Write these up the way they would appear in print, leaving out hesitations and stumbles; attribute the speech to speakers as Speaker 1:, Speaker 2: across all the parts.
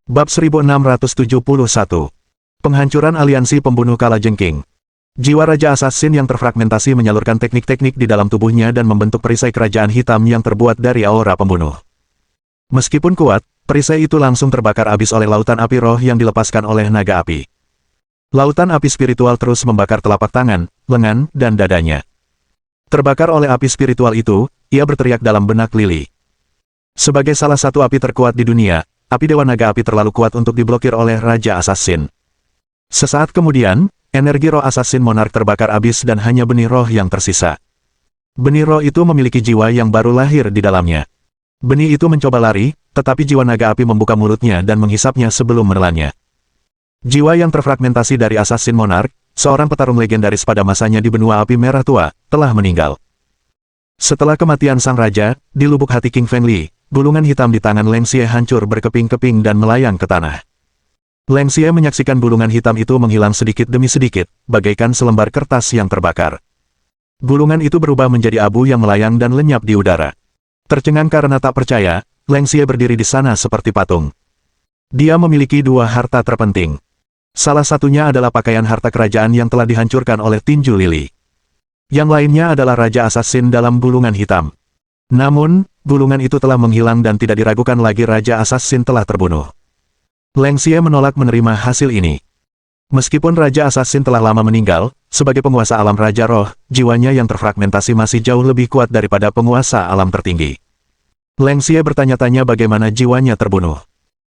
Speaker 1: Bab 1671. Penghancuran Aliansi Pembunuh Kalajengking. Jiwa Raja Assassin yang terfragmentasi menyalurkan teknik-teknik di dalam tubuhnya dan membentuk perisai kerajaan hitam yang terbuat dari aura pembunuh. Meskipun kuat, perisai itu langsung terbakar habis oleh lautan api roh yang dilepaskan oleh naga api. Lautan api spiritual terus membakar telapak tangan, lengan, dan dadanya. Terbakar oleh api spiritual itu, ia berteriak dalam benak Lily. Sebagai salah satu api terkuat di dunia, api Dewa Naga Api terlalu kuat untuk diblokir oleh Raja Assassin. Sesaat kemudian, energi roh Assassin Monarch terbakar habis dan hanya benih roh yang tersisa. Benih roh itu memiliki jiwa yang baru lahir di dalamnya. Benih itu mencoba lari, tetapi jiwa naga api membuka mulutnya dan menghisapnya sebelum menelannya. Jiwa yang terfragmentasi dari Assassin Monarch, seorang petarung legendaris pada masanya di benua api merah tua, telah meninggal. Setelah kematian sang raja, di lubuk hati King Feng Li, gulungan hitam di tangan Leng Xie hancur berkeping-keping dan melayang ke tanah. Leng Xie menyaksikan gulungan hitam itu menghilang sedikit demi sedikit, bagaikan selembar kertas yang terbakar. Gulungan itu berubah menjadi abu yang melayang dan lenyap di udara. Tercengang karena tak percaya, Leng Xie berdiri di sana seperti patung. Dia memiliki dua harta terpenting. Salah satunya adalah pakaian harta kerajaan yang telah dihancurkan oleh tinju lili. Yang lainnya adalah Raja Assassin dalam gulungan hitam. Namun, gulungan itu telah menghilang dan tidak diragukan lagi Raja Assassin telah terbunuh. Leng Xie menolak menerima hasil ini. Meskipun Raja Assassin telah lama meninggal, sebagai penguasa alam Raja Roh, jiwanya yang terfragmentasi masih jauh lebih kuat daripada penguasa alam tertinggi. Leng Xie bertanya-tanya bagaimana jiwanya terbunuh.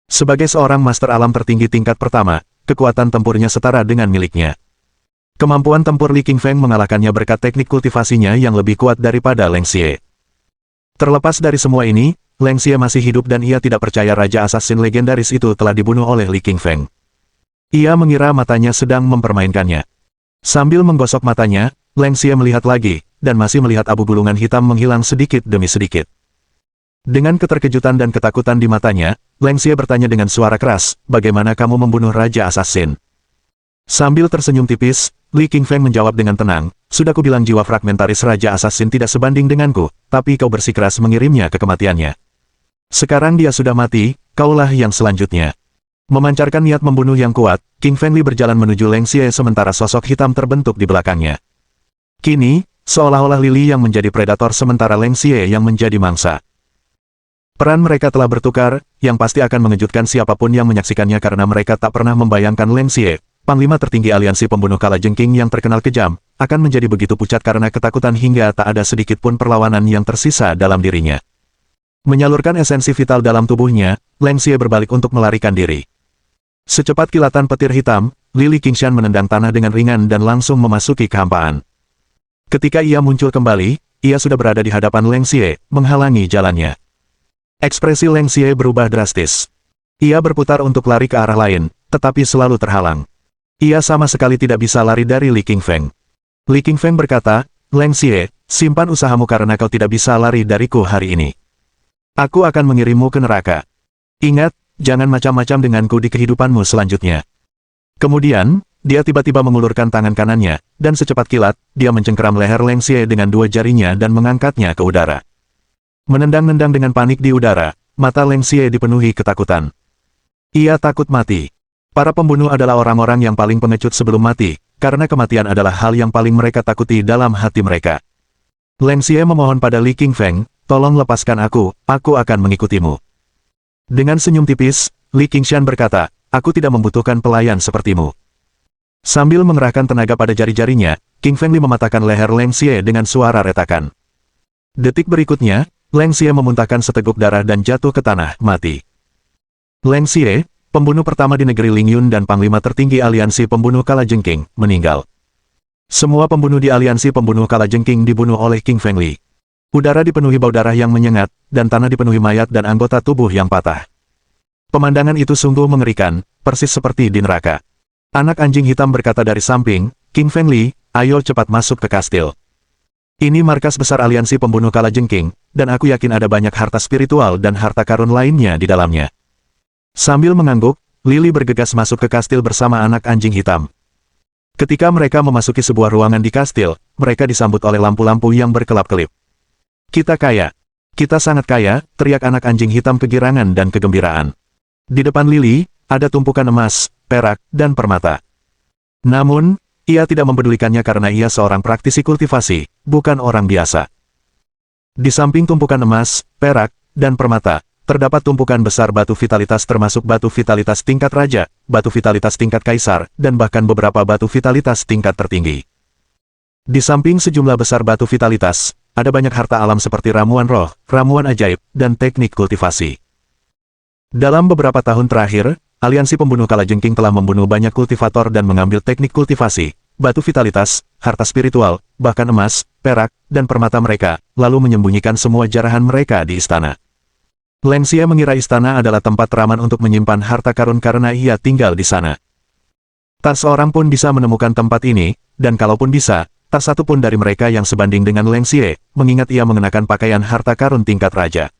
Speaker 1: Sebagai seorang master alam tertinggi tingkat pertama, kekuatan tempurnya setara dengan miliknya. Kemampuan tempur Li Qingfeng mengalahkannya berkat teknik kultivasinya yang lebih kuat daripada Leng Xie. Terlepas dari semua ini, Leng Xie masih hidup dan ia tidak percaya Raja Assassin legendaris itu telah dibunuh oleh Li Qingfeng. Ia mengira matanya sedang mempermainkannya. Sambil menggosok matanya, Leng Xie melihat lagi, dan masih melihat abu gulungan hitam menghilang sedikit demi sedikit. Dengan keterkejutan dan ketakutan di matanya, Leng Xie bertanya dengan suara keras, "Bagaimana kamu membunuh Raja Assassin?" Sambil tersenyum tipis, Li Qingfeng menjawab dengan tenang, "Sudah kubilang jiwa fragmentaris Raja Assassin tidak sebanding denganku, tapi kau bersikeras mengirimnya ke kematiannya. Sekarang dia sudah mati, kaulah yang selanjutnya." Memancarkan niat membunuh yang kuat, King Feng Li berjalan menuju Leng Xie sementara sosok hitam terbentuk di belakangnya. Kini, seolah-olah Lily yang menjadi predator sementara Leng Xie yang menjadi mangsa. Peran mereka telah bertukar, yang pasti akan mengejutkan siapapun yang menyaksikannya karena mereka tak pernah membayangkan Leng Xie, Panglima tertinggi aliansi pembunuh Kalajengking yang terkenal kejam, akan menjadi begitu pucat karena ketakutan hingga tak ada sedikit pun perlawanan yang tersisa dalam dirinya. Menyalurkan esensi vital dalam tubuhnya, Leng Xie berbalik untuk melarikan diri. Secepat kilatan petir hitam, Lily Qingshan menendang tanah dengan ringan dan langsung memasuki kehampaan. Ketika ia muncul kembali, ia sudah berada di hadapan Leng Xie, menghalangi jalannya. Ekspresi Leng Xie berubah drastis. Ia berputar untuk lari ke arah lain, tetapi selalu terhalang. Ia sama sekali tidak bisa lari dari Li Qingfeng. Li Qingfeng berkata, "Leng Xie, simpan usahamu karena kau tidak bisa lari dariku hari ini. Aku akan mengirimmu ke neraka. Ingat, jangan macam-macam denganku di kehidupanmu selanjutnya." Kemudian, dia tiba-tiba mengulurkan tangan kanannya, dan secepat kilat, dia mencengkeram leher Leng Xie dengan dua jarinya dan mengangkatnya ke udara. Menendang-nendang dengan panik di udara, mata Leng Xie dipenuhi ketakutan. Ia takut mati. Para pembunuh adalah orang-orang yang paling pengecut sebelum mati, karena kematian adalah hal yang paling mereka takuti dalam hati mereka. Leng Xie memohon pada Li Qingfeng, "Tolong lepaskan aku akan mengikutimu." Dengan senyum tipis, Li Qingshan berkata, "Aku tidak membutuhkan pelayan sepertimu." Sambil mengerahkan tenaga pada jari-jarinya, King Feng Li mematahkan leher Leng Xie dengan suara retakan. Detik berikutnya, Leng Xie memuntahkan seteguk darah dan jatuh ke tanah, mati. Leng Xie, pembunuh pertama di negeri Lingyun dan panglima tertinggi aliansi pembunuh Kalajengking, meninggal. Semua pembunuh di aliansi pembunuh Kalajengking dibunuh oleh King Feng Li. Udara dipenuhi bau darah yang menyengat, dan tanah dipenuhi mayat dan anggota tubuh yang patah. Pemandangan itu sungguh mengerikan, persis seperti di neraka. Anak anjing hitam berkata dari samping, "King Feng Li, ayo cepat masuk ke kastil. Ini markas besar aliansi pembunuh Kalajengking, dan aku yakin ada banyak harta spiritual dan harta karun lainnya di dalamnya." Sambil mengangguk, Lily bergegas masuk ke kastil bersama anak anjing hitam. Ketika mereka memasuki sebuah ruangan di kastil, mereka disambut oleh lampu-lampu yang berkelap-kelip. "Kita kaya. Kita sangat kaya," teriak anak anjing hitam kegirangan dan kegembiraan. Di depan Lily, ada tumpukan emas, perak, dan permata. Namun, ia tidak mempedulikannya karena ia seorang praktisi kultivasi, bukan orang biasa. Di samping tumpukan emas, perak, dan permata, terdapat tumpukan besar batu vitalitas termasuk batu vitalitas tingkat raja, batu vitalitas tingkat kaisar, dan bahkan beberapa batu vitalitas tingkat tertinggi. Di samping sejumlah besar batu vitalitas, ada banyak harta alam seperti ramuan roh, ramuan ajaib, dan teknik kultivasi. Dalam beberapa tahun terakhir, aliansi pembunuh kalajengking telah membunuh banyak kultivator dan mengambil teknik kultivasi, batu vitalitas, harta spiritual, bahkan emas, perak, dan permata mereka, lalu menyembunyikan semua jarahan mereka di istana. Leng Xie mengira istana adalah tempat teraman untuk menyimpan harta karun karena ia tinggal di sana. Tak seorang pun bisa menemukan tempat ini, dan kalaupun bisa, tak satu pun dari mereka yang sebanding dengan Leng Xie, mengingat ia mengenakan pakaian harta karun tingkat raja.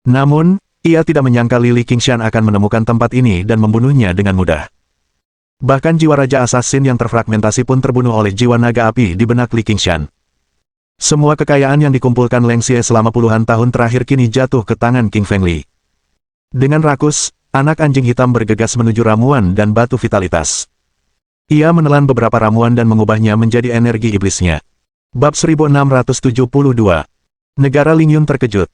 Speaker 1: Namun, ia tidak menyangka Lily Qingshan akan menemukan tempat ini dan membunuhnya dengan mudah. Bahkan jiwa Raja Assassin yang terfragmentasi pun terbunuh oleh jiwa naga api di benak Li Qingshan. Semua kekayaan yang dikumpulkan Leng Xie selama puluhan tahun terakhir kini jatuh ke tangan King Feng Li. Dengan rakus, anak anjing hitam bergegas menuju ramuan dan batu vitalitas. Ia menelan beberapa ramuan dan mengubahnya menjadi energi iblisnya. Bab 1672. Negara Lingyun terkejut.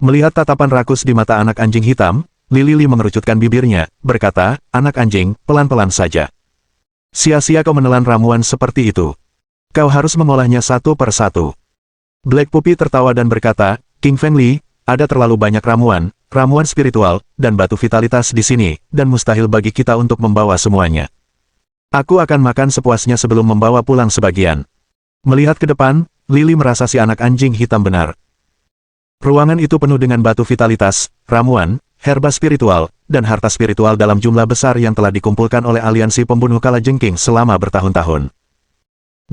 Speaker 1: Melihat tatapan rakus di mata anak anjing hitam, Li Li mengerucutkan bibirnya, berkata, "Anak anjing, pelan-pelan saja. Sia-sia kau menelan ramuan seperti itu. Kau harus mengolahnya satu per satu." Black Puppy tertawa dan berkata, "King Feng Li, ada terlalu banyak ramuan, ramuan spiritual, dan batu vitalitas di sini, dan mustahil bagi kita untuk membawa semuanya. Aku akan makan sepuasnya sebelum membawa pulang sebagian." Melihat ke depan, Lily merasa si anak anjing hitam benar. Ruangan itu penuh dengan batu vitalitas, ramuan, herba spiritual, dan harta spiritual dalam jumlah besar yang telah dikumpulkan oleh aliansi pembunuh kalajengking selama bertahun-tahun.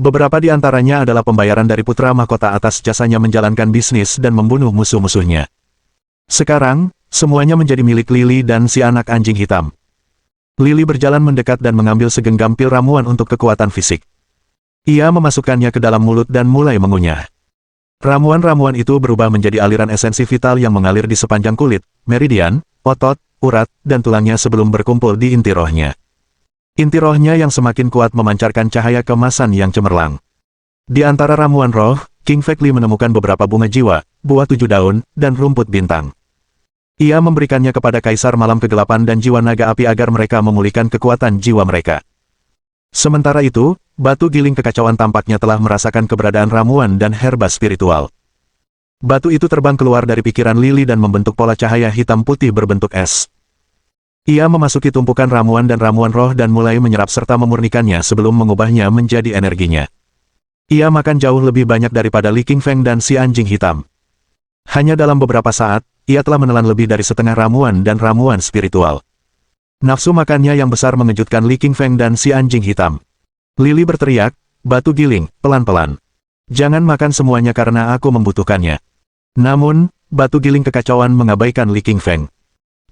Speaker 1: Beberapa di antaranya adalah pembayaran dari putra mahkota atas jasanya menjalankan bisnis dan membunuh musuh-musuhnya. Sekarang, semuanya menjadi milik Lily dan si anak anjing hitam. Lily berjalan mendekat dan mengambil segenggam pil ramuan untuk kekuatan fisik. Ia memasukkannya ke dalam mulut dan mulai mengunyah. Ramuan-ramuan itu berubah menjadi aliran esensi vital yang mengalir di sepanjang kulit, meridian, otot, urat, dan tulangnya sebelum berkumpul di inti rohnya. Inti rohnya yang semakin kuat memancarkan cahaya keemasan yang cemerlang. Di antara ramuan roh, King Feng Li menemukan beberapa bunga jiwa, buah 7 daun, dan rumput bintang. Ia memberikannya kepada Kaisar Malam Kegelapan dan jiwa naga api agar mereka memulihkan kekuatan jiwa mereka. Sementara itu, batu giling kekacauan tampaknya telah merasakan keberadaan ramuan dan herba spiritual. Batu itu terbang keluar dari pikiran Lily dan membentuk pola cahaya hitam putih berbentuk es. Ia memasuki tumpukan ramuan roh dan mulai menyerap serta memurnikannya sebelum mengubahnya menjadi energinya. Ia makan jauh lebih banyak daripada Li Qingfeng dan si anjing hitam. Hanya dalam beberapa saat, ia telah menelan lebih dari setengah ramuan dan ramuan spiritual. Nafsu makannya yang besar mengejutkan Li Qingfeng dan si anjing hitam. Lily berteriak, "Batu giling, pelan-pelan. Jangan makan semuanya karena aku membutuhkannya." Namun, batu giling kekacauan mengabaikan Li Qingfeng.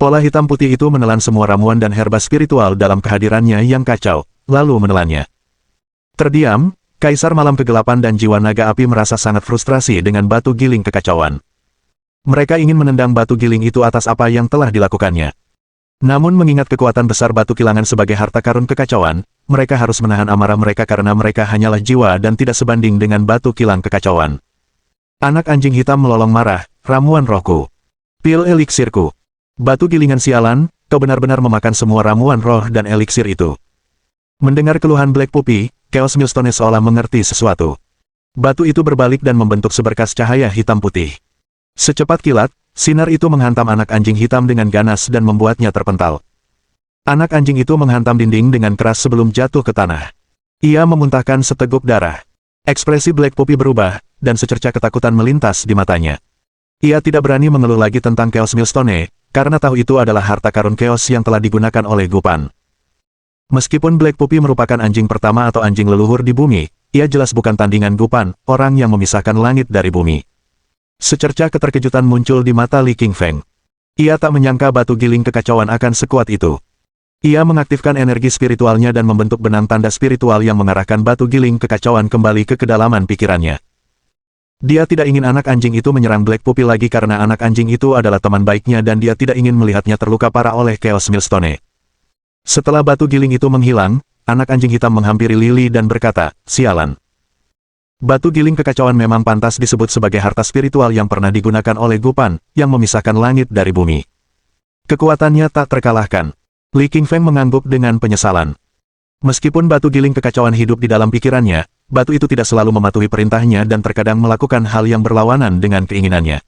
Speaker 1: Pola hitam putih itu menelan semua ramuan dan herba spiritual dalam kehadirannya yang kacau, lalu menelannya. Terdiam, Kaisar Malam Kegelapan dan jiwa naga api merasa sangat frustrasi dengan batu giling kekacauan. Mereka ingin menendang batu giling itu atas apa yang telah dilakukannya. Namun mengingat kekuatan besar batu kilangan sebagai harta karun kekacauan, mereka harus menahan amarah mereka karena mereka hanyalah jiwa dan tidak sebanding dengan batu kilang kekacauan. Anak anjing hitam melolong marah, "Ramuan rohku. Pil eliksirku. Batu gilingan sialan, kau benar-benar memakan semua ramuan roh dan eliksir itu." Mendengar keluhan Black Puppy, Chaos Millstone seolah mengerti sesuatu. Batu itu berbalik dan membentuk seberkas cahaya hitam putih. Secepat kilat, sinar itu menghantam anak anjing hitam dengan ganas dan membuatnya terpental. Anak anjing itu menghantam dinding dengan keras sebelum jatuh ke tanah. Ia memuntahkan seteguk darah. Ekspresi Black Puppy berubah, dan secerca ketakutan melintas di matanya. Ia tidak berani mengeluh lagi tentang Chaos Millstone, karena tahu itu adalah harta karun Chaos yang telah digunakan oleh Gupan. Meskipun Black Puppy merupakan anjing pertama atau anjing leluhur di bumi, ia jelas bukan tandingan Gupan, orang yang memisahkan langit dari bumi. Secerca keterkejutan muncul di mata Li Qingfeng. Ia tak menyangka batu giling kekacauan akan sekuat itu. Ia mengaktifkan energi spiritualnya dan membentuk benang tanda spiritual yang mengarahkan batu giling kekacauan kembali ke kedalaman pikirannya. Dia tidak ingin anak anjing itu menyerang Black Puppy lagi karena anak anjing itu adalah teman baiknya dan dia tidak ingin melihatnya terluka parah oleh Chaos Millstone. Setelah batu giling itu menghilang, anak anjing hitam menghampiri Lily dan berkata, "Sialan. Batu giling kekacauan memang pantas disebut sebagai harta spiritual yang pernah digunakan oleh Gupan, yang memisahkan langit dari bumi. Kekuatannya tak terkalahkan." Li Qingfeng mengangguk dengan penyesalan. Meskipun batu giling kekacauan hidup di dalam pikirannya, batu itu tidak selalu mematuhi perintahnya dan terkadang melakukan hal yang berlawanan dengan keinginannya.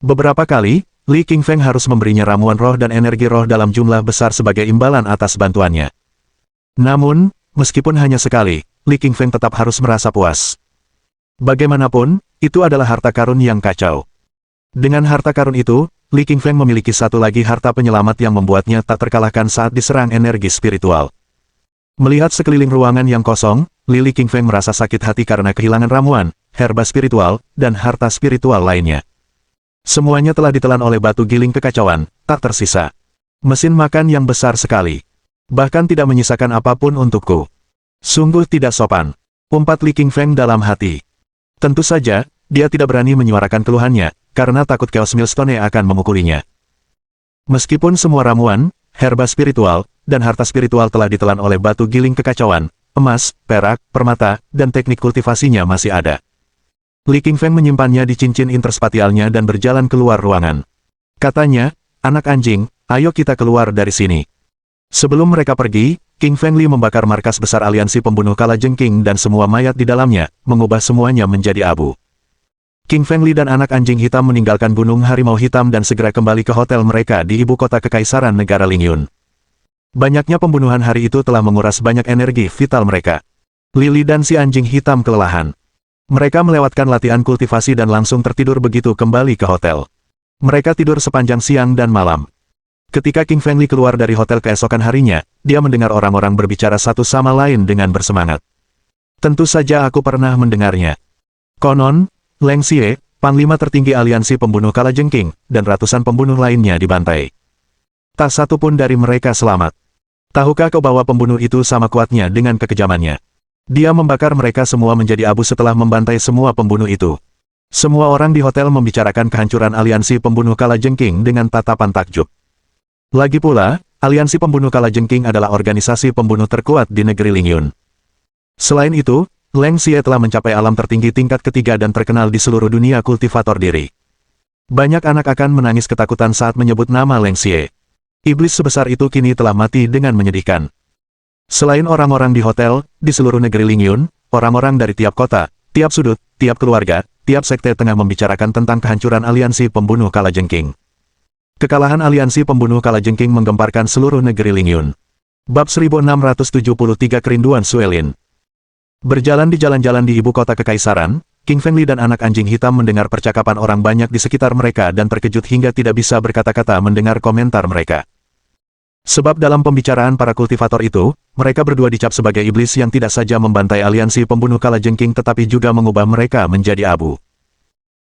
Speaker 1: Beberapa kali, Li Qingfeng harus memberinya ramuan roh dan energi roh dalam jumlah besar sebagai imbalan atas bantuannya. Namun, meskipun hanya sekali, Li Qingfeng tetap harus merasa puas. Bagaimanapun, itu adalah harta karun yang kacau. Dengan harta karun itu, Li Qingfeng memiliki satu lagi harta penyelamat yang membuatnya tak terkalahkan saat diserang energi spiritual. Melihat sekeliling ruangan yang kosong, Li Qingfeng merasa sakit hati karena kehilangan ramuan, herba spiritual, dan harta spiritual lainnya. Semuanya telah ditelan oleh batu giling kekacauan, tak tersisa. Mesin makan yang besar sekali. Bahkan tidak menyisakan apapun untukku. Sungguh tidak sopan. Umpat Li Qingfeng dalam hati. Tentu saja, dia tidak berani menyuarakan keluhannya, karena takut Chaos Millstone akan memukulinya. Meskipun semua ramuan, herba spiritual, dan harta spiritual telah ditelan oleh batu giling kekacauan, emas, perak, permata, dan teknik kultivasinya masih ada. Li Qingfeng menyimpannya di cincin interspatialnya dan berjalan keluar ruangan. Katanya, "Anak anjing, ayo kita keluar dari sini." Sebelum mereka pergi, King Feng Li membakar markas besar aliansi pembunuh kalajengking dan semua mayat di dalamnya, mengubah semuanya menjadi abu. King Feng Li dan anak anjing hitam meninggalkan Gunung Harimau Hitam dan segera kembali ke hotel mereka di ibu kota Kekaisaran Negara Lingyun. Banyaknya pembunuhan hari itu telah menguras banyak energi vital mereka. Lily dan si anjing hitam kelelahan. Mereka melewatkan latihan kultivasi dan langsung tertidur begitu kembali ke hotel. Mereka tidur sepanjang siang dan malam. Ketika King Feng Li keluar dari hotel keesokan harinya, dia mendengar orang-orang berbicara satu sama lain dengan bersemangat. "Tentu saja aku pernah mendengarnya. Konon, Leng Xie, panglima tertinggi aliansi pembunuh kalajengking, dan ratusan pembunuh lainnya dibantai. Tak satu pun dari mereka selamat. Tahukah kau bahwa pembunuh itu sama kuatnya dengan kekejamannya? Dia membakar mereka semua menjadi abu setelah membantai semua pembunuh itu." Semua orang di hotel membicarakan kehancuran aliansi pembunuh kalajengking dengan tatapan takjub. Lagi pula, aliansi pembunuh kalajengking adalah organisasi pembunuh terkuat di negeri Lingyun. Selain itu, Leng Xie telah mencapai alam tertinggi tingkat ketiga dan terkenal di seluruh dunia kultivator diri. Banyak anak akan menangis ketakutan saat menyebut nama Leng Xie. Iblis sebesar itu kini telah mati dengan menyedihkan. Selain orang-orang di hotel, di seluruh negeri Lingyun, orang-orang dari tiap kota, tiap sudut, tiap keluarga, tiap sekte tengah membicarakan tentang kehancuran aliansi pembunuh kalajengking. Kekalahan aliansi pembunuh kalajengking menggemparkan seluruh negeri Lingyun. Bab 1673 Kerinduan Suelin. Berjalan di jalan-jalan di ibu kota kekaisaran, King Feng Li dan anak anjing hitam mendengar percakapan orang banyak di sekitar mereka dan terkejut hingga tidak bisa berkata-kata mendengar komentar mereka. Sebab dalam pembicaraan para kultivator itu, mereka berdua dicap sebagai iblis yang tidak saja membantai aliansi pembunuh kalajengking tetapi juga mengubah mereka menjadi abu.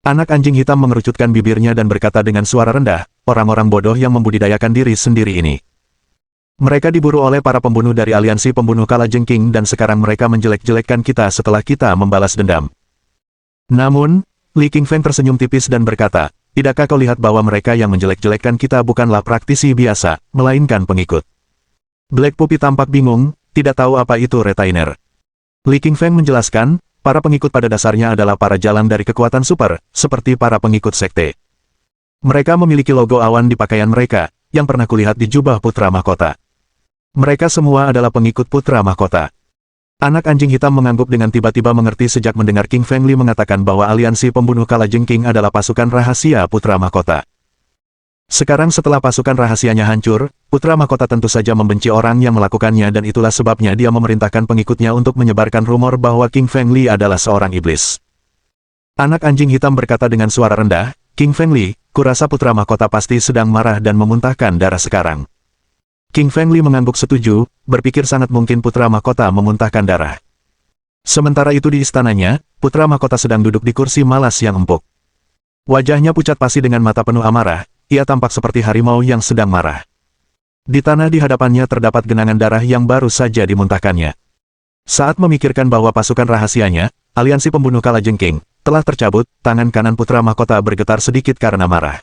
Speaker 1: Anak anjing hitam mengerucutkan bibirnya dan berkata dengan suara rendah, "Orang-orang bodoh yang membudidayakan diri sendiri ini. Mereka diburu oleh para pembunuh dari aliansi pembunuh kalajengking dan sekarang mereka menjelek-jelekkan kita setelah kita membalas dendam." Namun, Li Qingfeng tersenyum tipis dan berkata, "Tidakkah kau lihat bahwa mereka yang menjelek-jelekkan kita bukanlah praktisi biasa, melainkan pengikut?" Black Puppy tampak bingung, tidak tahu apa itu retainer. Li Qingfeng menjelaskan, para pengikut pada dasarnya adalah para jalang dari kekuatan super, seperti para pengikut sekte. Mereka memiliki logo awan di pakaian mereka, yang pernah kulihat di jubah putra mahkota. Mereka semua adalah pengikut putra mahkota. Anak anjing hitam mengangguk dengan tiba-tiba mengerti sejak mendengar King Feng Li mengatakan bahwa aliansi pembunuh kalajengking adalah pasukan rahasia putra mahkota. Sekarang setelah pasukan rahasianya hancur, putra mahkota tentu saja membenci orang yang melakukannya dan itulah sebabnya dia memerintahkan pengikutnya untuk menyebarkan rumor bahwa King Feng Li adalah seorang iblis. Anak anjing hitam berkata dengan suara rendah, "King Feng Li, kurasa putra mahkota pasti sedang marah dan memuntahkan darah sekarang." King Feng Li mengangguk setuju, berpikir sangat mungkin putra mahkota memuntahkan darah. Sementara itu di istananya, putra mahkota sedang duduk di kursi malas yang empuk. Wajahnya pucat pasi dengan mata penuh amarah, ia tampak seperti harimau yang sedang marah. Di tanah di hadapannya terdapat genangan darah yang baru saja dimuntahkannya. Saat memikirkan bahwa pasukan rahasianya, aliansi pembunuh Kalajengking, telah tercabut. Tangan kanan putra mahkota bergetar sedikit karena marah.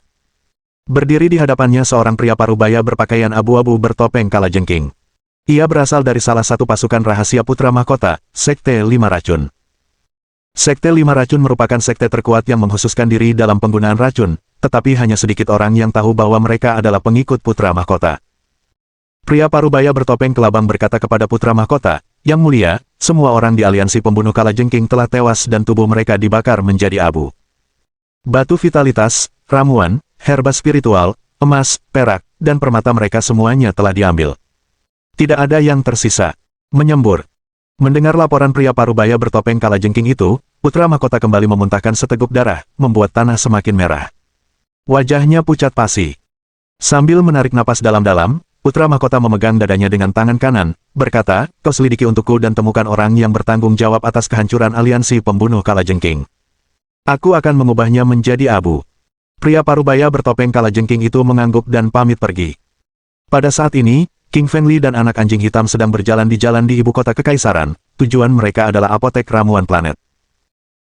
Speaker 1: Berdiri di hadapannya seorang pria parubaya berpakaian abu-abu bertopeng Kalajengking. Ia berasal dari salah satu pasukan rahasia putra mahkota, Sekte Lima Racun. Sekte Lima Racun merupakan sekte terkuat yang mengkhususkan diri dalam penggunaan racun, tetapi hanya sedikit orang yang tahu bahwa mereka adalah pengikut putra mahkota. Pria parubaya bertopeng kelabang berkata kepada putra mahkota, "Yang mulia, semua orang di aliansi pembunuh Kalajengking telah tewas dan tubuh mereka dibakar menjadi abu. Batu vitalitas, ramuan, herba spiritual, emas, perak, dan permata mereka semuanya telah diambil. Tidak ada yang tersisa." Menyembur. Mendengar laporan pria parubaya bertopeng Kalajengking itu, putra mahkota kembali memuntahkan seteguk darah, membuat tanah semakin merah. Wajahnya pucat pasi. Sambil menarik napas dalam-dalam, putra mahkota memegang dadanya dengan tangan kanan, berkata, "Kau selidiki untukku dan temukan orang yang bertanggung jawab atas kehancuran aliansi pembunuh Kalajengking. Aku akan mengubahnya menjadi abu." Pria parubaya bertopeng Kalajengking itu mengangguk dan pamit pergi. Pada saat ini, King Fengli dan anak anjing hitam sedang berjalan di jalan di ibu kota kekaisaran. Tujuan mereka adalah apotek ramuan planet.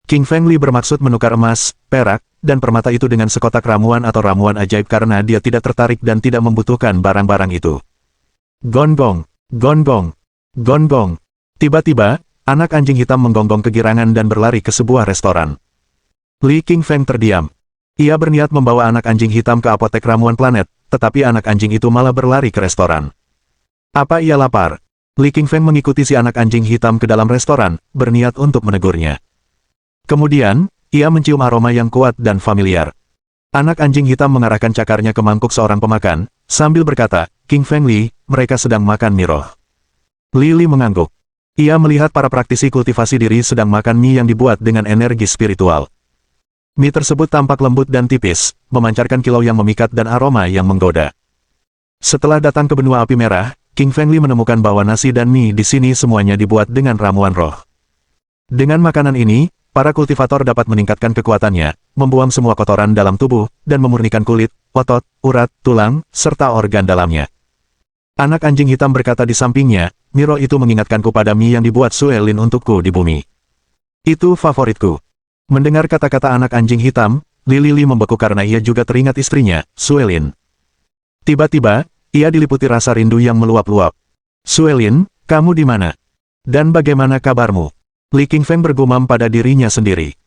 Speaker 1: King Fengli bermaksud menukar emas, perak, dan permata itu dengan sekotak ramuan atau ramuan ajaib karena dia tidak tertarik dan tidak membutuhkan barang-barang itu. Gonggong, gonggong, gonggong. Tiba-tiba, anak anjing hitam menggonggong kegirangan dan berlari ke sebuah restoran. Li King Feng terdiam. Ia berniat membawa anak anjing hitam ke apotek ramuan planet, tetapi anak anjing itu malah berlari ke restoran. Apa ia lapar? Li King Feng mengikuti si anak anjing hitam ke dalam restoran, berniat untuk menegurnya. Kemudian, ia mencium aroma yang kuat dan familiar. Anak anjing hitam mengarahkan cakarnya ke mangkuk seorang pemakan, sambil berkata, "King Fengli, mereka sedang makan mie roh." Li mengangguk. Ia melihat para praktisi kultivasi diri sedang makan mie yang dibuat dengan energi spiritual. Mie tersebut tampak lembut dan tipis, memancarkan kilau yang memikat dan aroma yang menggoda. Setelah datang ke benua api merah, King Fengli menemukan bahwa nasi dan mie di sini semuanya dibuat dengan ramuan roh. Dengan makanan ini, para kultivator dapat meningkatkan kekuatannya, membuang semua kotoran dalam tubuh, dan memurnikan kulit, otot, urat, tulang, serta organ dalamnya. Anak anjing hitam berkata di sampingnya, "Mie roh itu mengingatkanku pada mie yang dibuat Suelin untukku di bumi. Itu favoritku." Mendengar kata-kata anak anjing hitam, Li membeku karena ia juga teringat istrinya, Suelin. Tiba-tiba, ia diliputi rasa rindu yang meluap-luap. "Suelin, kamu di mana? Dan bagaimana kabarmu?" Li King Feng bergumam pada dirinya sendiri.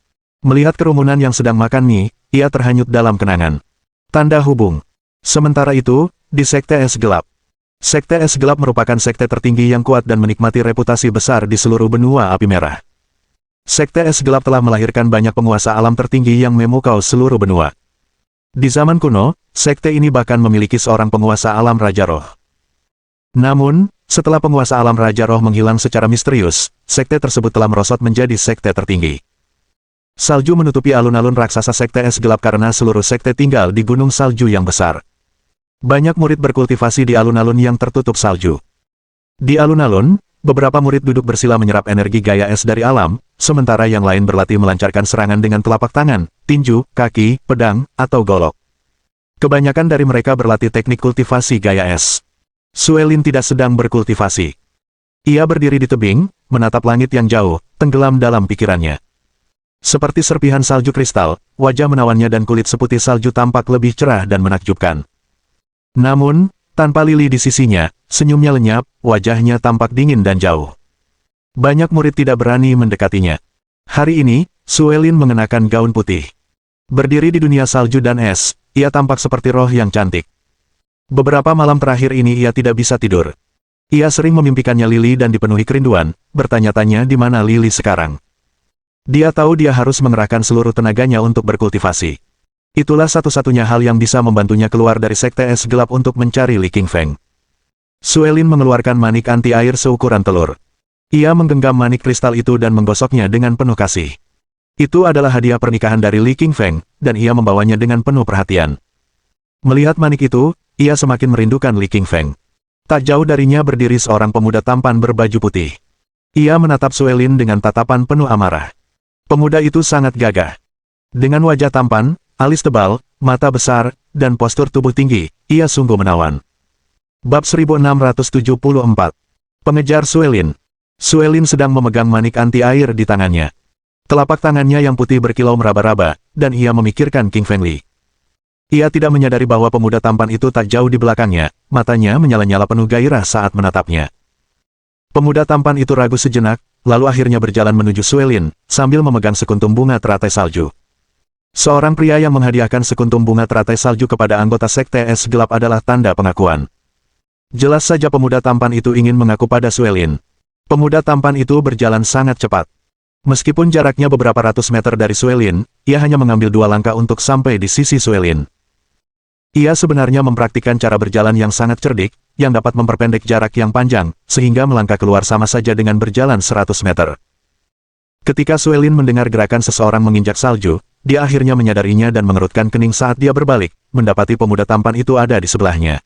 Speaker 1: Melihat kerumunan yang sedang makan mie, ia terhanyut dalam kenangan. Tanda hubung. Sementara itu, di Sekte Es Gelap. Sekte Es Gelap merupakan sekte tertinggi yang kuat dan menikmati reputasi besar di seluruh benua api merah. Sekte Es Gelap telah melahirkan banyak penguasa alam tertinggi yang memukau seluruh benua. Di zaman kuno, sekte ini bahkan memiliki seorang penguasa alam Raja Roh. Namun, setelah penguasa alam Raja Roh menghilang secara misterius, sekte tersebut telah merosot menjadi sekte tertinggi. Salju menutupi alun-alun raksasa Sekte Es Gelap karena seluruh sekte tinggal di gunung salju yang besar. Banyak murid berkultivasi di alun-alun yang tertutup salju. Di alun-alun, beberapa murid duduk bersila menyerap energi gaya es dari alam, sementara yang lain berlatih melancarkan serangan dengan telapak tangan, tinju, kaki, pedang, atau golok. Kebanyakan dari mereka berlatih teknik kultivasi gaya es. Suelin tidak sedang berkultivasi. Ia berdiri di tebing, menatap langit yang jauh, tenggelam dalam pikirannya. Seperti serpihan salju kristal, wajah menawannya dan kulit seputih salju tampak lebih cerah dan menakjubkan. Namun, tanpa Lili di sisinya, senyumnya lenyap, wajahnya tampak dingin dan jauh. Banyak murid tidak berani mendekatinya. Hari ini, Suelin mengenakan gaun putih. Berdiri di dunia salju dan es, ia tampak seperti roh yang cantik. Beberapa malam terakhir ini ia tidak bisa tidur. Ia sering memimpikannya Lili dan dipenuhi kerinduan, bertanya-tanya di mana Lili sekarang. Dia tahu dia harus mengerahkan seluruh tenaganya untuk berkultivasi. Itulah satu-satunya hal yang bisa membantunya keluar dari Sekte Es Gelap untuk mencari Li King Feng. Suelin mengeluarkan manik anti air seukuran telur. Ia menggenggam manik kristal itu dan menggosoknya dengan penuh kasih. Itu adalah hadiah pernikahan dari Li King Feng, dan ia membawanya dengan penuh perhatian. Melihat manik itu, ia semakin merindukan Li King Feng. Tak jauh darinya berdiri seorang pemuda tampan berbaju putih. Ia menatap Suelin dengan tatapan penuh amarah. Pemuda itu sangat gagah. Dengan wajah tampan, alis tebal, mata besar, dan postur tubuh tinggi, ia sungguh menawan. Bab 1674. Pengejar Suelin. Suelin sedang memegang manik anti air di tangannya. Telapak tangannya yang putih berkilau meraba-raba, dan ia memikirkan King Fengli. Ia tidak menyadari bahwa pemuda tampan itu tak jauh di belakangnya, matanya menyala-nyala penuh gairah saat menatapnya. Pemuda tampan itu ragu sejenak, lalu akhirnya berjalan menuju Suelin, sambil memegang sekuntum bunga teratai salju. Seorang pria yang menghadiahkan sekuntum bunga teratai salju kepada anggota Sekte Es Gelap adalah tanda pengakuan. Jelas saja pemuda tampan itu ingin mengaku pada Suelin. Pemuda tampan itu berjalan sangat cepat. Meskipun jaraknya beberapa ratus meter dari Suelin, ia hanya mengambil 2 langkah untuk sampai di sisi Suelin. Ia sebenarnya mempraktikkan cara berjalan yang sangat cerdik, yang dapat memperpendek jarak yang panjang, sehingga melangkah keluar sama saja dengan berjalan 100 meter. Ketika Suelin mendengar gerakan seseorang menginjak salju, dia akhirnya menyadarinya dan mengerutkan kening saat dia berbalik, mendapati pemuda tampan itu ada di sebelahnya.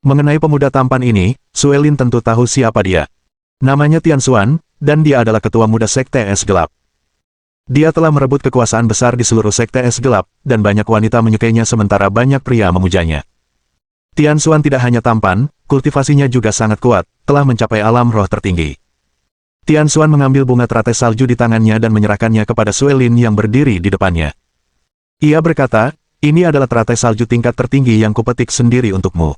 Speaker 1: Mengenai pemuda tampan ini, Suelin tentu tahu siapa dia. Namanya Tian Xuan, dan dia adalah ketua muda Sekte Es Gelap. Dia telah merebut kekuasaan besar di seluruh Sekte Es Gelap, dan banyak wanita menyukainya sementara banyak pria memujanya. Tian Xuan tidak hanya tampan, kultivasinya juga sangat kuat, telah mencapai alam roh tertinggi. Tian Xuan mengambil bunga teratai salju di tangannya dan menyerahkannya kepada Suelin yang berdiri di depannya. Ia berkata, ini adalah teratai salju tingkat tertinggi yang kupetik sendiri untukmu.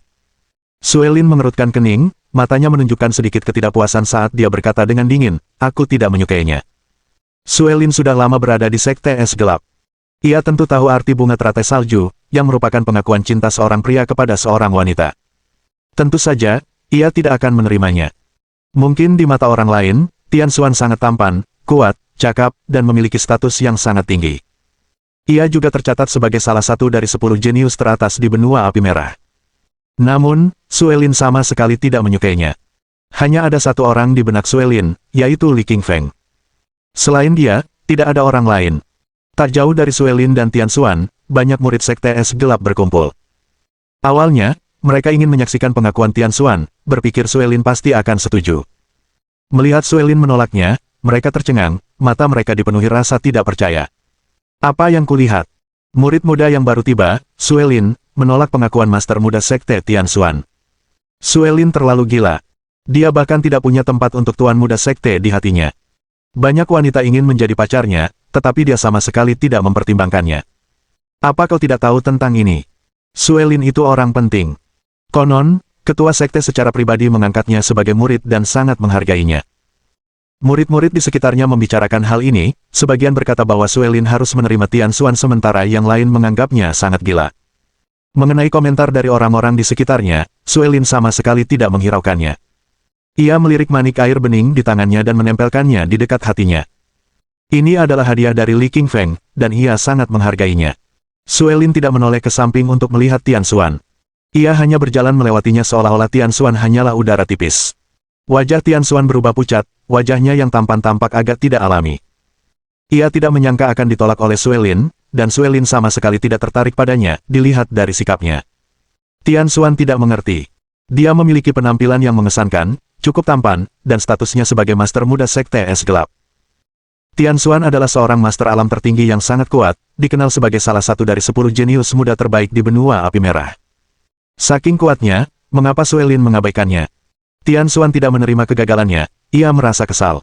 Speaker 1: Suelin mengerutkan kening, matanya menunjukkan sedikit ketidakpuasan saat dia berkata dengan dingin, aku tidak menyukainya. Suelin sudah lama berada di Sekte Es Gelap. Ia tentu tahu arti bunga teratai salju, yang merupakan pengakuan cinta seorang pria kepada seorang wanita. Tentu saja, ia tidak akan menerimanya. Mungkin di mata orang lain, Tian Xuan sangat tampan, kuat, cakap, dan memiliki status yang sangat tinggi. Ia juga tercatat sebagai salah satu dari 10 jenius teratas di benua api merah. Namun, Suelin sama sekali tidak menyukainya. Hanya ada satu orang di benak Suelin, yaitu Li Qingfeng. Selain dia, tidak ada orang lain. Tak jauh dari Suelin dan Tian Xuan, banyak murid Sekte Es Gelap berkumpul. Awalnya, mereka ingin menyaksikan pengakuan Tian Xuan, berpikir Suelin pasti akan setuju. Melihat Suelin menolaknya, mereka tercengang, mata mereka dipenuhi rasa tidak percaya. Apa yang kulihat? Murid muda yang baru tiba, Suelin, menolak pengakuan master muda Sekte Tian Xuan. Suelin terlalu gila. Dia bahkan tidak punya tempat untuk tuan muda Sekte di hatinya. Banyak wanita ingin menjadi pacarnya, tetapi dia sama sekali tidak mempertimbangkannya. Apa kau tidak tahu tentang ini? Suelin itu orang penting. Konon, ketua sekte secara pribadi mengangkatnya sebagai murid dan sangat menghargainya. Murid-murid di sekitarnya membicarakan hal ini, sebagian berkata bahwa Suelin harus menerima Tian Xuan sementara yang lain menganggapnya sangat gila. Mengenai komentar dari orang-orang di sekitarnya, Suelin sama sekali tidak menghiraukannya. Ia melirik manik air bening di tangannya dan menempelkannya di dekat hatinya. Ini adalah hadiah dari Li Qingfeng, dan ia sangat menghargainya. Suelin tidak menoleh ke samping untuk melihat Tian Xuan. Ia hanya berjalan melewatinya seolah-olah Tian Xuan hanyalah udara tipis. Wajah Tian Xuan berubah pucat, wajahnya yang tampan tampak agak tidak alami. Ia tidak menyangka akan ditolak oleh Suelin, dan Suelin sama sekali tidak tertarik padanya, dilihat dari sikapnya. Tian Xuan tidak mengerti. Dia memiliki penampilan yang mengesankan, cukup tampan, dan statusnya sebagai master muda Sekte Es Gelap. Tian Xuan adalah seorang master alam tertinggi yang sangat kuat, dikenal sebagai salah satu dari 10 jenius muda terbaik di benua api merah. Saking kuatnya, mengapa Suelin mengabaikannya? Tian Xuan tidak menerima kegagalannya, ia merasa kesal.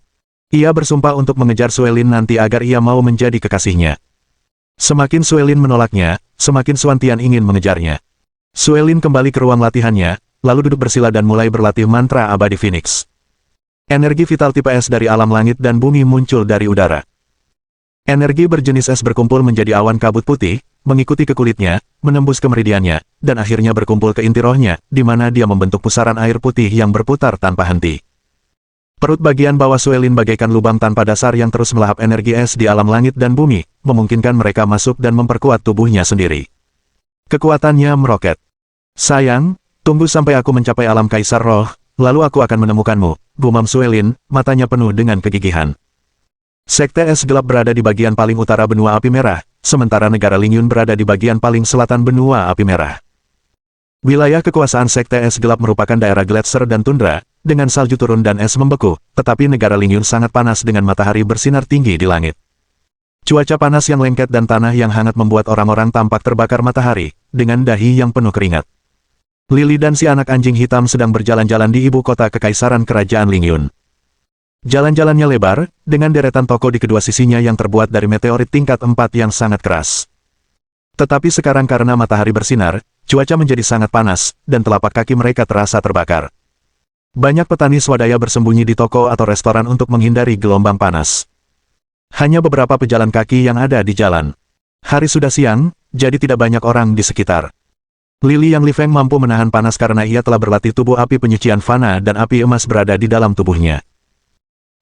Speaker 1: Ia bersumpah untuk mengejar Suelin nanti agar ia mau menjadi kekasihnya. Semakin Suelin menolaknya, semakin Xuan Tian ingin mengejarnya. Suelin kembali ke ruang latihannya, lalu duduk bersila dan mulai berlatih mantra abadi Phoenix. Energi vital tipe es dari alam langit dan bumi muncul dari udara. Energi berjenis es berkumpul menjadi awan kabut putih, mengikuti ke kulitnya, menembus ke meridiannya, dan akhirnya berkumpul ke inti rohnya, di mana dia membentuk pusaran air putih yang berputar tanpa henti. Perut bagian bawah Suelin bagaikan lubang tanpa dasar yang terus melahap energi es di alam langit dan bumi, memungkinkan mereka masuk dan memperkuat tubuhnya sendiri. Kekuatannya meroket. Sayang, tunggu sampai aku mencapai alam kaisar roh, lalu aku akan menemukanmu, gumam Suelin, matanya penuh dengan kegigihan. Sekte Es Gelap berada di bagian paling utara benua api merah, sementara negara Lingyun berada di bagian paling selatan benua api merah. Wilayah kekuasaan Sekte Es Gelap merupakan daerah gletser dan tundra, dengan salju turun dan es membeku, tetapi negara Lingyun sangat panas dengan matahari bersinar tinggi di langit. Cuaca panas yang lengket dan tanah yang hangat membuat orang-orang tampak terbakar matahari, dengan dahi yang penuh keringat. Lily dan si anak anjing hitam sedang berjalan-jalan di ibu kota kekaisaran kerajaan Lingyun. Jalan-jalannya lebar, dengan deretan toko di kedua sisinya yang terbuat dari meteorit tingkat 4 yang sangat keras. Tetapi sekarang karena matahari bersinar, cuaca menjadi sangat panas, dan telapak kaki mereka terasa terbakar. Banyak petani swadaya bersembunyi di toko atau restoran untuk menghindari gelombang panas. Hanya beberapa pejalan kaki yang ada di jalan. Hari sudah siang, jadi tidak banyak orang di sekitar. Lili Yang Lifeng mampu menahan panas karena ia telah berlatih tubuh api penyucian fana dan api emas berada di dalam tubuhnya.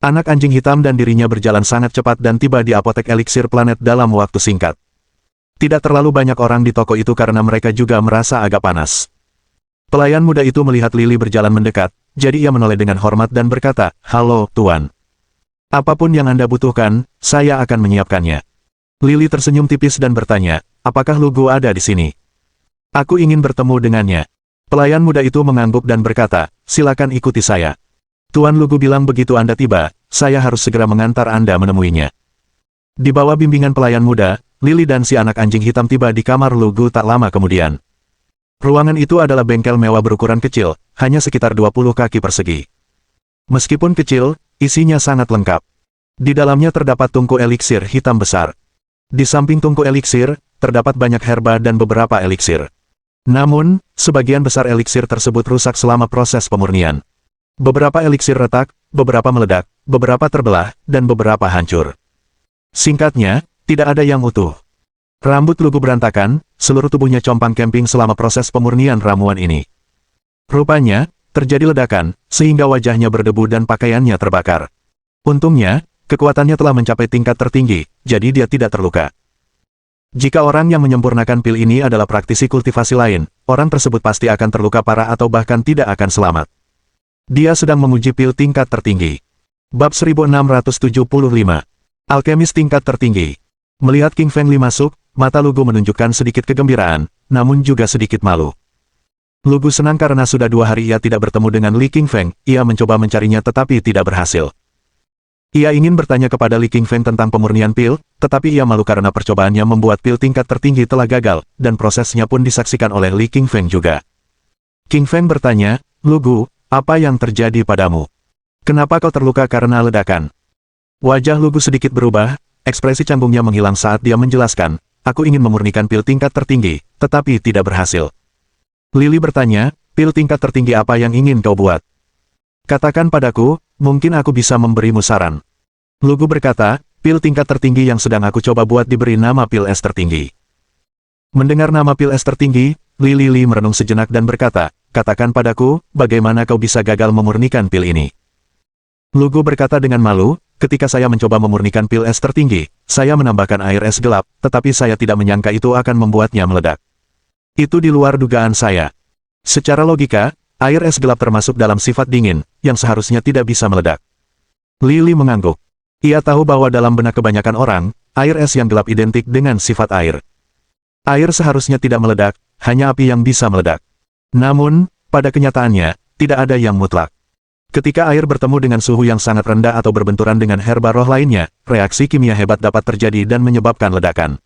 Speaker 1: Anak anjing hitam dan dirinya berjalan sangat cepat dan tiba di apotek eliksir planet dalam waktu singkat. Tidak terlalu banyak orang di toko itu karena mereka juga merasa agak panas. Pelayan muda itu melihat Lili berjalan mendekat, jadi ia menoleh dengan hormat dan berkata, "Halo, Tuan. Apapun yang Anda butuhkan, saya akan menyiapkannya." Lili tersenyum tipis dan bertanya, "Apakah Lugu ada di sini? Aku ingin bertemu dengannya." Pelayan muda itu mengangguk dan berkata, "Silakan ikuti saya. Tuan Lugu bilang begitu Anda tiba, saya harus segera mengantar Anda menemuinya." Di bawah bimbingan pelayan muda, Lili dan si anak anjing hitam tiba di kamar Lugu tak lama kemudian. Ruangan itu adalah bengkel mewah berukuran kecil, hanya sekitar 20 kaki persegi. Meskipun kecil, isinya sangat lengkap. Di dalamnya terdapat tungku eliksir hitam besar. Di samping tungku eliksir, terdapat banyak herba dan beberapa eliksir. Namun, sebagian besar eliksir tersebut rusak selama proses pemurnian. Beberapa eliksir retak, beberapa meledak, beberapa terbelah, dan beberapa hancur. Singkatnya, tidak ada yang utuh. Rambut Lugu berantakan, seluruh tubuhnya compang camping selama proses pemurnian ramuan ini. Rupanya, terjadi ledakan, sehingga wajahnya berdebu dan pakaiannya terbakar. Untungnya, kekuatannya telah mencapai tingkat tertinggi, jadi dia tidak terluka. Jika orang yang menyempurnakan pil ini adalah praktisi kultivasi lain, orang tersebut pasti akan terluka parah atau bahkan tidak akan selamat. Dia sedang menguji pil tingkat tertinggi. Bab 1675. Alkemis tingkat tertinggi. Melihat King Feng Li masuk, mata Lugu menunjukkan sedikit kegembiraan, namun juga sedikit malu. Lugu senang karena sudah 2 hari ia tidak bertemu dengan Li King Feng, ia mencoba mencarinya tetapi tidak berhasil. Ia ingin bertanya kepada Li King Feng tentang pemurnian pil, tetapi ia malu karena percobaannya membuat pil tingkat tertinggi telah gagal, dan prosesnya pun disaksikan oleh Li King Feng juga. King Feng bertanya, "Lugu, apa yang terjadi padamu? Kenapa kau terluka karena ledakan?" Wajah Lugu sedikit berubah, ekspresi canggungnya menghilang saat dia menjelaskan, "Aku ingin memurnikan pil tingkat tertinggi, tetapi tidak berhasil." Lili bertanya, "Pil tingkat tertinggi apa yang ingin kau buat? Katakan padaku, mungkin aku bisa memberimu saran." Lugu berkata, "Pil tingkat tertinggi yang sedang aku coba buat diberi nama pil es tertinggi." Mendengar nama pil es tertinggi, Lili merenung sejenak dan berkata, "Katakan padaku, bagaimana kau bisa gagal memurnikan pil ini?" Lugu berkata dengan malu, "Ketika saya mencoba memurnikan pil es tertinggi, saya menambahkan air es gelap, tetapi saya tidak menyangka itu akan membuatnya meledak. Itu di luar dugaan saya. Secara logika, air es gelap termasuk dalam sifat dingin, yang seharusnya tidak bisa meledak." Lili mengangguk. Ia tahu bahwa dalam benak kebanyakan orang, air es yang gelap identik dengan sifat air. Air seharusnya tidak meledak, hanya api yang bisa meledak. Namun, pada kenyataannya, tidak ada yang mutlak. Ketika air bertemu dengan suhu yang sangat rendah atau berbenturan dengan herba roh lainnya, reaksi kimia hebat dapat terjadi dan menyebabkan ledakan.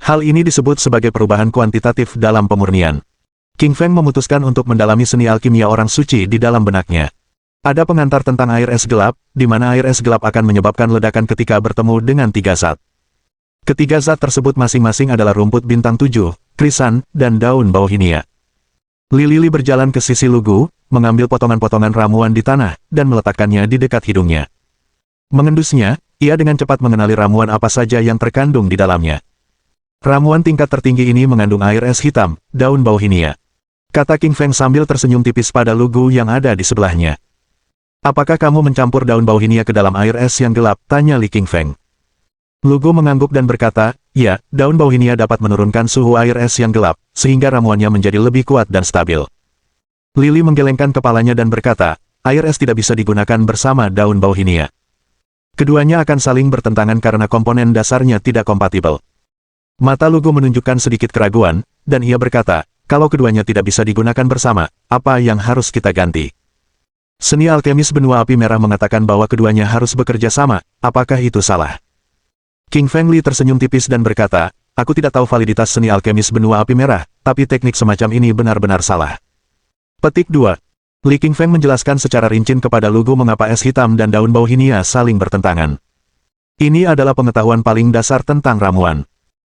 Speaker 1: Hal ini disebut sebagai perubahan kuantitatif dalam pemurnian. King Feng memutuskan untuk mendalami seni alkimia orang suci di dalam benaknya. Ada pengantar tentang air es gelap, di mana air es gelap akan menyebabkan ledakan ketika bertemu dengan 3 zat. Ketiga zat tersebut masing-masing adalah rumput bintang 7, krisan, dan daun bauhinia. Lili berjalan ke sisi Lugu, mengambil potongan-potongan ramuan di tanah, dan meletakkannya di dekat hidungnya. Mengendusnya, ia dengan cepat mengenali ramuan apa saja yang terkandung di dalamnya. Ramuan tingkat tertinggi ini mengandung air es hitam, daun bauhinia. Kata King Feng sambil tersenyum tipis pada Lugu yang ada di sebelahnya. "Apakah kamu mencampur daun bauhinia ke dalam air es yang gelap?" tanya Li King Feng. Lugu mengangguk dan berkata, "Ya, daun bauhinia dapat menurunkan suhu air es yang gelap, sehingga ramuannya menjadi lebih kuat dan stabil." Lili menggelengkan kepalanya dan berkata, "Air es tidak bisa digunakan bersama daun bauhinia. Keduanya akan saling bertentangan karena komponen dasarnya tidak kompatibel." Mata Lugu menunjukkan sedikit keraguan, dan ia berkata, "Kalau keduanya tidak bisa digunakan bersama, apa yang harus kita ganti?" Seni alkemis benua api merah mengatakan bahwa keduanya harus bekerja sama, apakah itu salah? King Feng Li tersenyum tipis dan berkata, "Aku tidak tahu validitas seni alkemis benua api merah, tapi teknik semacam ini benar-benar salah." Petik 2. Li Qingfeng menjelaskan secara rinci kepada Lugu mengapa es hitam dan daun bauhinia saling bertentangan. Ini adalah pengetahuan paling dasar tentang ramuan.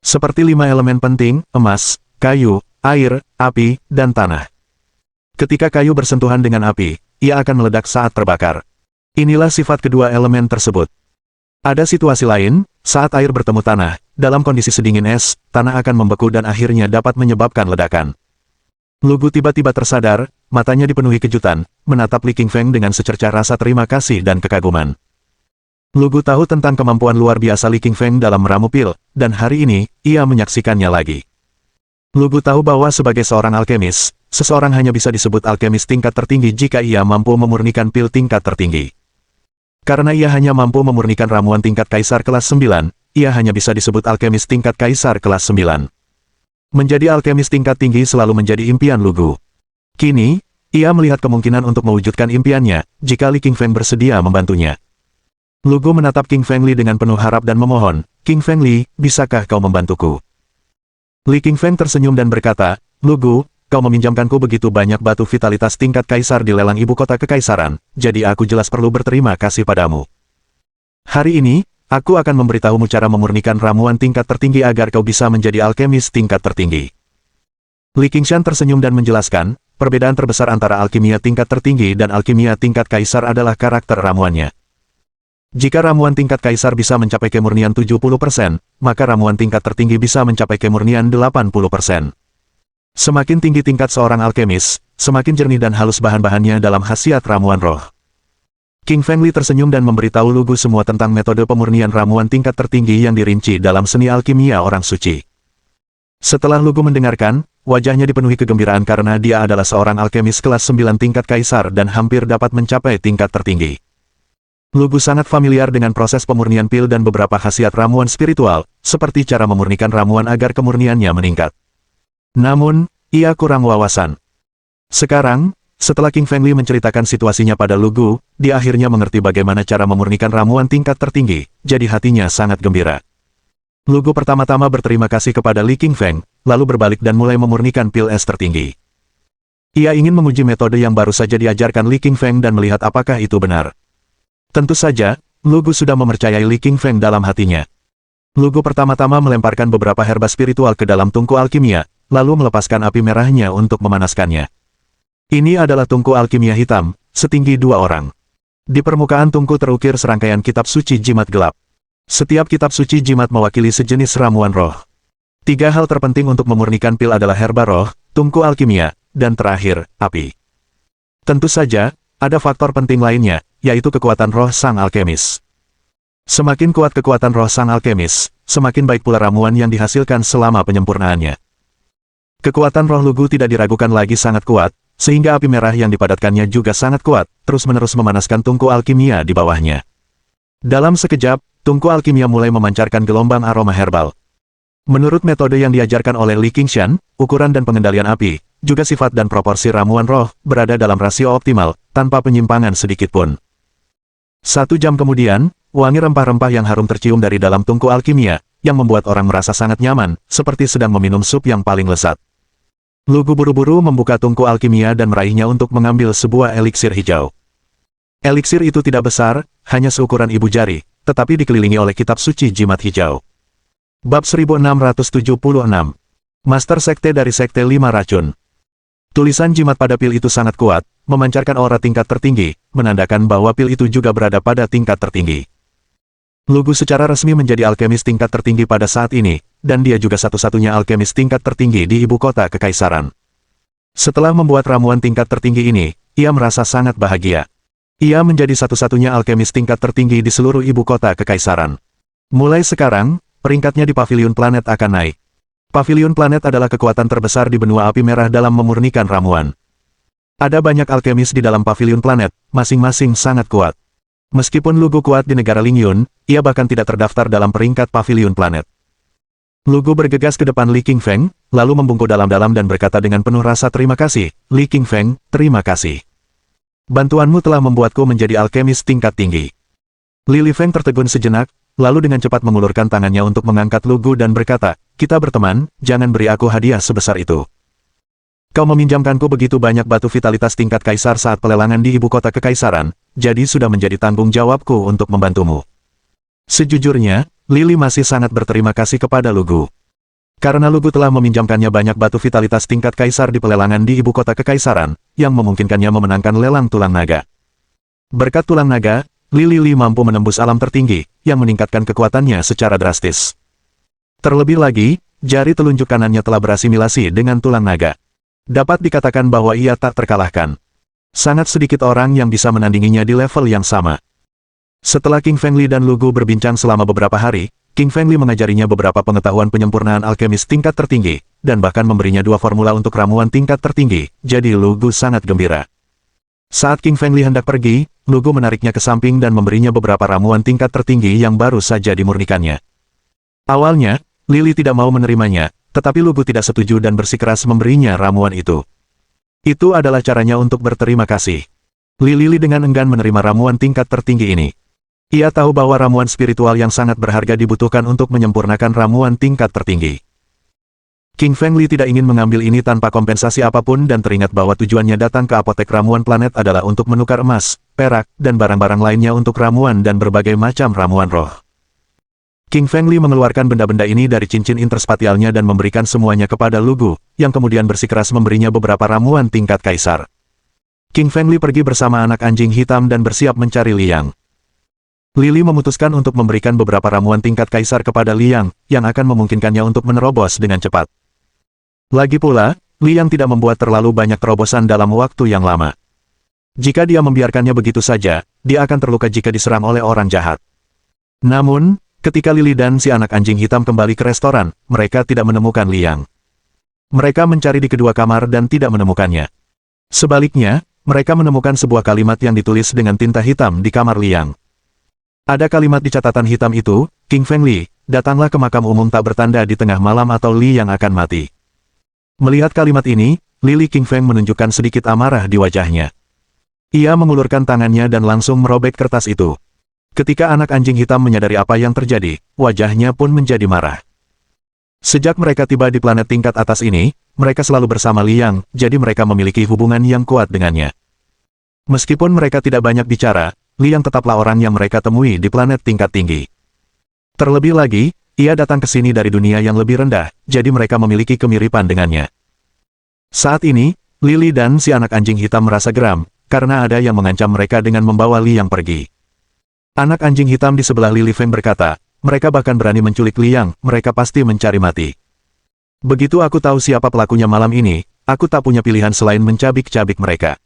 Speaker 1: Seperti 5 elemen penting, emas, kayu, air, api, dan tanah. Ketika kayu bersentuhan dengan api, ia akan meledak saat terbakar. Inilah sifat kedua elemen tersebut. Ada situasi lain, saat air bertemu tanah, dalam kondisi sedingin es, tanah akan membeku dan akhirnya dapat menyebabkan ledakan. Lugu tiba-tiba tersadar, matanya dipenuhi kejutan, menatap Li Qingfeng dengan secercah rasa terima kasih dan kekaguman. Lugu tahu tentang kemampuan luar biasa Li Qingfeng dalam meramu pil, dan hari ini, ia menyaksikannya lagi. Lugu tahu bahwa sebagai seorang alkemis, seseorang hanya bisa disebut alkemis tingkat tertinggi jika ia mampu memurnikan pil tingkat tertinggi. Karena ia hanya mampu memurnikan ramuan tingkat kaisar kelas 9, ia hanya bisa disebut alkemis tingkat kaisar kelas 9. Menjadi alkemis tingkat tinggi selalu menjadi impian Lugu. Kini, ia melihat kemungkinan untuk mewujudkan impiannya, jika Li Qingfeng bersedia membantunya. Lugu menatap King Feng Li dengan penuh harap dan memohon, "King Feng Li, bisakah kau membantuku?" Li Qingfeng tersenyum dan berkata, "Lugu, kau meminjamkanku begitu banyak batu vitalitas tingkat kaisar di lelang ibu kota kekaisaran, jadi aku jelas perlu berterima kasih padamu. Hari ini, aku akan memberitahumu cara memurnikan ramuan tingkat tertinggi agar kau bisa menjadi alkemis tingkat tertinggi." Li Qingshan tersenyum dan menjelaskan, perbedaan terbesar antara alkimia tingkat tertinggi dan alkimia tingkat kaisar adalah karakter ramuannya. Jika ramuan tingkat kaisar bisa mencapai kemurnian 70%, maka ramuan tingkat tertinggi bisa mencapai kemurnian 80%. Semakin tinggi tingkat seorang alkemis, semakin jernih dan halus bahan-bahannya dalam khasiat ramuan roh. King Feng Li tersenyum dan memberitahu Lugu semua tentang metode pemurnian ramuan tingkat tertinggi yang dirinci dalam seni alkimia orang suci. Setelah Lugu mendengarkan, wajahnya dipenuhi kegembiraan karena dia adalah seorang alkemis kelas 9 tingkat kaisar dan hampir dapat mencapai tingkat tertinggi. Lugu sangat familiar dengan proses pemurnian pil dan beberapa khasiat ramuan spiritual, seperti cara memurnikan ramuan agar kemurniannya meningkat. Namun, ia kurang wawasan. Sekarang, setelah King Feng Li menceritakan situasinya pada Lugu, dia akhirnya mengerti bagaimana cara memurnikan ramuan tingkat tertinggi, jadi hatinya sangat gembira. Lugu pertama-tama berterima kasih kepada Li Qingfeng, lalu berbalik dan mulai memurnikan pil es tertinggi. Ia ingin menguji metode yang baru saja diajarkan Li Qingfeng dan melihat apakah itu benar. Tentu saja, Lugu sudah mempercayai Li Qingfeng dalam hatinya. Lugu pertama-tama melemparkan beberapa herba spiritual ke dalam tungku alkimia, lalu melepaskan api merahnya untuk memanaskannya. Ini adalah tungku alkimia hitam, setinggi 2 orang. Di permukaan tungku terukir serangkaian kitab suci jimat gelap. Setiap kitab suci jimat mewakili sejenis ramuan roh. 3 hal terpenting untuk memurnikan pil adalah herba roh, tungku alkimia, dan terakhir, api. Tentu saja, ada faktor penting lainnya, yaitu kekuatan roh sang alkemis. Semakin kuat kekuatan roh sang alkemis, semakin baik pula ramuan yang dihasilkan selama penyempurnaannya. Kekuatan roh Lugu tidak diragukan lagi sangat kuat, sehingga api merah yang dipadatkannya juga sangat kuat, terus-menerus memanaskan tungku alkimia di bawahnya. Dalam sekejap, tungku alkimia mulai memancarkan gelombang aroma herbal. Menurut metode yang diajarkan oleh Li Qingshan, ukuran dan pengendalian api, juga sifat dan proporsi ramuan roh, berada dalam rasio optimal, tanpa penyimpangan sedikit pun. 1 jam kemudian, wangi rempah-rempah yang harum tercium dari dalam tungku alkimia, yang membuat orang merasa sangat nyaman, seperti sedang meminum sup yang paling lezat. Lugu buru-buru membuka tungku alkimia dan meraihnya untuk mengambil sebuah eliksir hijau. Eliksir itu tidak besar, hanya seukuran ibu jari, tetapi dikelilingi oleh kitab suci jimat hijau. Bab 1676. Master Sekte dari Sekte 5 Racun. Tulisan jimat pada pil itu sangat kuat, memancarkan aura tingkat tertinggi, menandakan bahwa pil itu juga berada pada tingkat tertinggi. Lugu secara resmi menjadi alkemis tingkat tertinggi pada saat ini, dan dia juga satu-satunya alkemis tingkat tertinggi di ibu kota kekaisaran. Setelah membuat ramuan tingkat tertinggi ini, ia merasa sangat bahagia. Ia menjadi satu-satunya alkemis tingkat tertinggi di seluruh ibu kota kekaisaran. Mulai sekarang, peringkatnya di Paviliun Planet akan naik. Paviliun Planet adalah kekuatan terbesar di benua api merah dalam memurnikan ramuan. Ada banyak alkemis di dalam Paviliun Planet, masing-masing sangat kuat. Meskipun Lugu kuat di negara Lingyun, ia bahkan tidak terdaftar dalam peringkat Paviliun Planet. Lugu bergegas ke depan Li Qingfeng, lalu membungkuk dalam-dalam dan berkata dengan penuh rasa terima kasih, "Li Qingfeng, terima kasih. Bantuanmu telah membuatku menjadi alkemis tingkat tinggi." Li Lifeng tertegun sejenak, lalu dengan cepat mengulurkan tangannya untuk mengangkat Lugu dan berkata, "Kita berteman, jangan beri aku hadiah sebesar itu." Kau meminjamkanku begitu banyak batu vitalitas tingkat kaisar saat pelelangan di ibu kota kekaisaran, jadi sudah menjadi tanggung jawabku untuk membantumu. Sejujurnya, Lily masih sangat berterima kasih kepada Lugu. Karena Lugu telah meminjamkannya banyak batu vitalitas tingkat kaisar di pelelangan di ibu kota kekaisaran, yang memungkinkannya memenangkan lelang tulang naga. Berkat tulang naga, Lily mampu menembus alam tertinggi, yang meningkatkan kekuatannya secara drastis. Terlebih lagi, jari telunjuk kanannya telah berasimilasi dengan tulang naga. Dapat dikatakan bahwa ia tak terkalahkan. Sangat sedikit orang yang bisa menandinginya di level yang sama. Setelah King Fengli dan Lugu berbincang selama beberapa hari, King Fengli mengajarinya beberapa pengetahuan penyempurnaan alkemis tingkat tertinggi, dan bahkan memberinya 2 formula untuk ramuan tingkat tertinggi, jadi Lugu sangat gembira. Saat King Fengli hendak pergi, Lugu menariknya ke samping dan memberinya beberapa ramuan tingkat tertinggi yang baru saja dimurnikannya. Awalnya, Lily tidak mau menerimanya, tetapi Lugu tidak setuju dan bersikeras memberinya ramuan itu. Itu adalah caranya untuk berterima kasih. Lily dengan enggan menerima ramuan tingkat tertinggi ini. Ia tahu bahwa ramuan spiritual yang sangat berharga dibutuhkan untuk menyempurnakan ramuan tingkat tertinggi. King Fengli tidak ingin mengambil ini tanpa kompensasi apapun dan teringat bahwa tujuannya datang ke apotek ramuan planet adalah untuk menukar emas, perak, dan barang-barang lainnya untuk ramuan dan berbagai macam ramuan roh. King Fengli mengeluarkan benda-benda ini dari cincin interspatialnya dan memberikan semuanya kepada Lugu, yang kemudian bersikeras memberinya beberapa ramuan tingkat kaisar. King Fengli pergi bersama anak anjing hitam dan bersiap mencari Liang. Lily memutuskan untuk memberikan beberapa ramuan tingkat kaisar kepada Liang, yang akan memungkinkannya untuk menerobos dengan cepat. Lagi pula, Liang tidak membuat terlalu banyak terobosan dalam waktu yang lama. Jika dia membiarkannya begitu saja, dia akan terluka jika diserang oleh orang jahat. Namun, ketika Lily dan si anak anjing hitam kembali ke restoran, mereka tidak menemukan Liang. Mereka mencari di kedua kamar dan tidak menemukannya. Sebaliknya, mereka menemukan sebuah kalimat yang ditulis dengan tinta hitam di kamar Liang. Ada kalimat di catatan hitam itu, King Fengli, datanglah ke makam umum tak bertanda di tengah malam atau Liang akan mati. Melihat kalimat ini, Lily King Feng menunjukkan sedikit amarah di wajahnya. Ia mengulurkan tangannya dan langsung merobek kertas itu. Ketika anak anjing hitam menyadari apa yang terjadi, wajahnya pun menjadi marah. Sejak mereka tiba di planet tingkat atas ini, mereka selalu bersama Liang, jadi mereka memiliki hubungan yang kuat dengannya. Meskipun mereka tidak banyak bicara, Liang tetaplah orang yang mereka temui di planet tingkat tinggi. Terlebih lagi, ia datang ke sini dari dunia yang lebih rendah, jadi mereka memiliki kemiripan dengannya. Saat ini, Lily dan si anak anjing hitam merasa geram, karena ada yang mengancam mereka dengan membawa Liang pergi. Anak anjing hitam di sebelah Lily Feng berkata, mereka bahkan berani menculik Liang, mereka pasti mencari mati. Begitu aku tahu siapa pelakunya malam ini, aku tak punya pilihan selain mencabik-cabik mereka.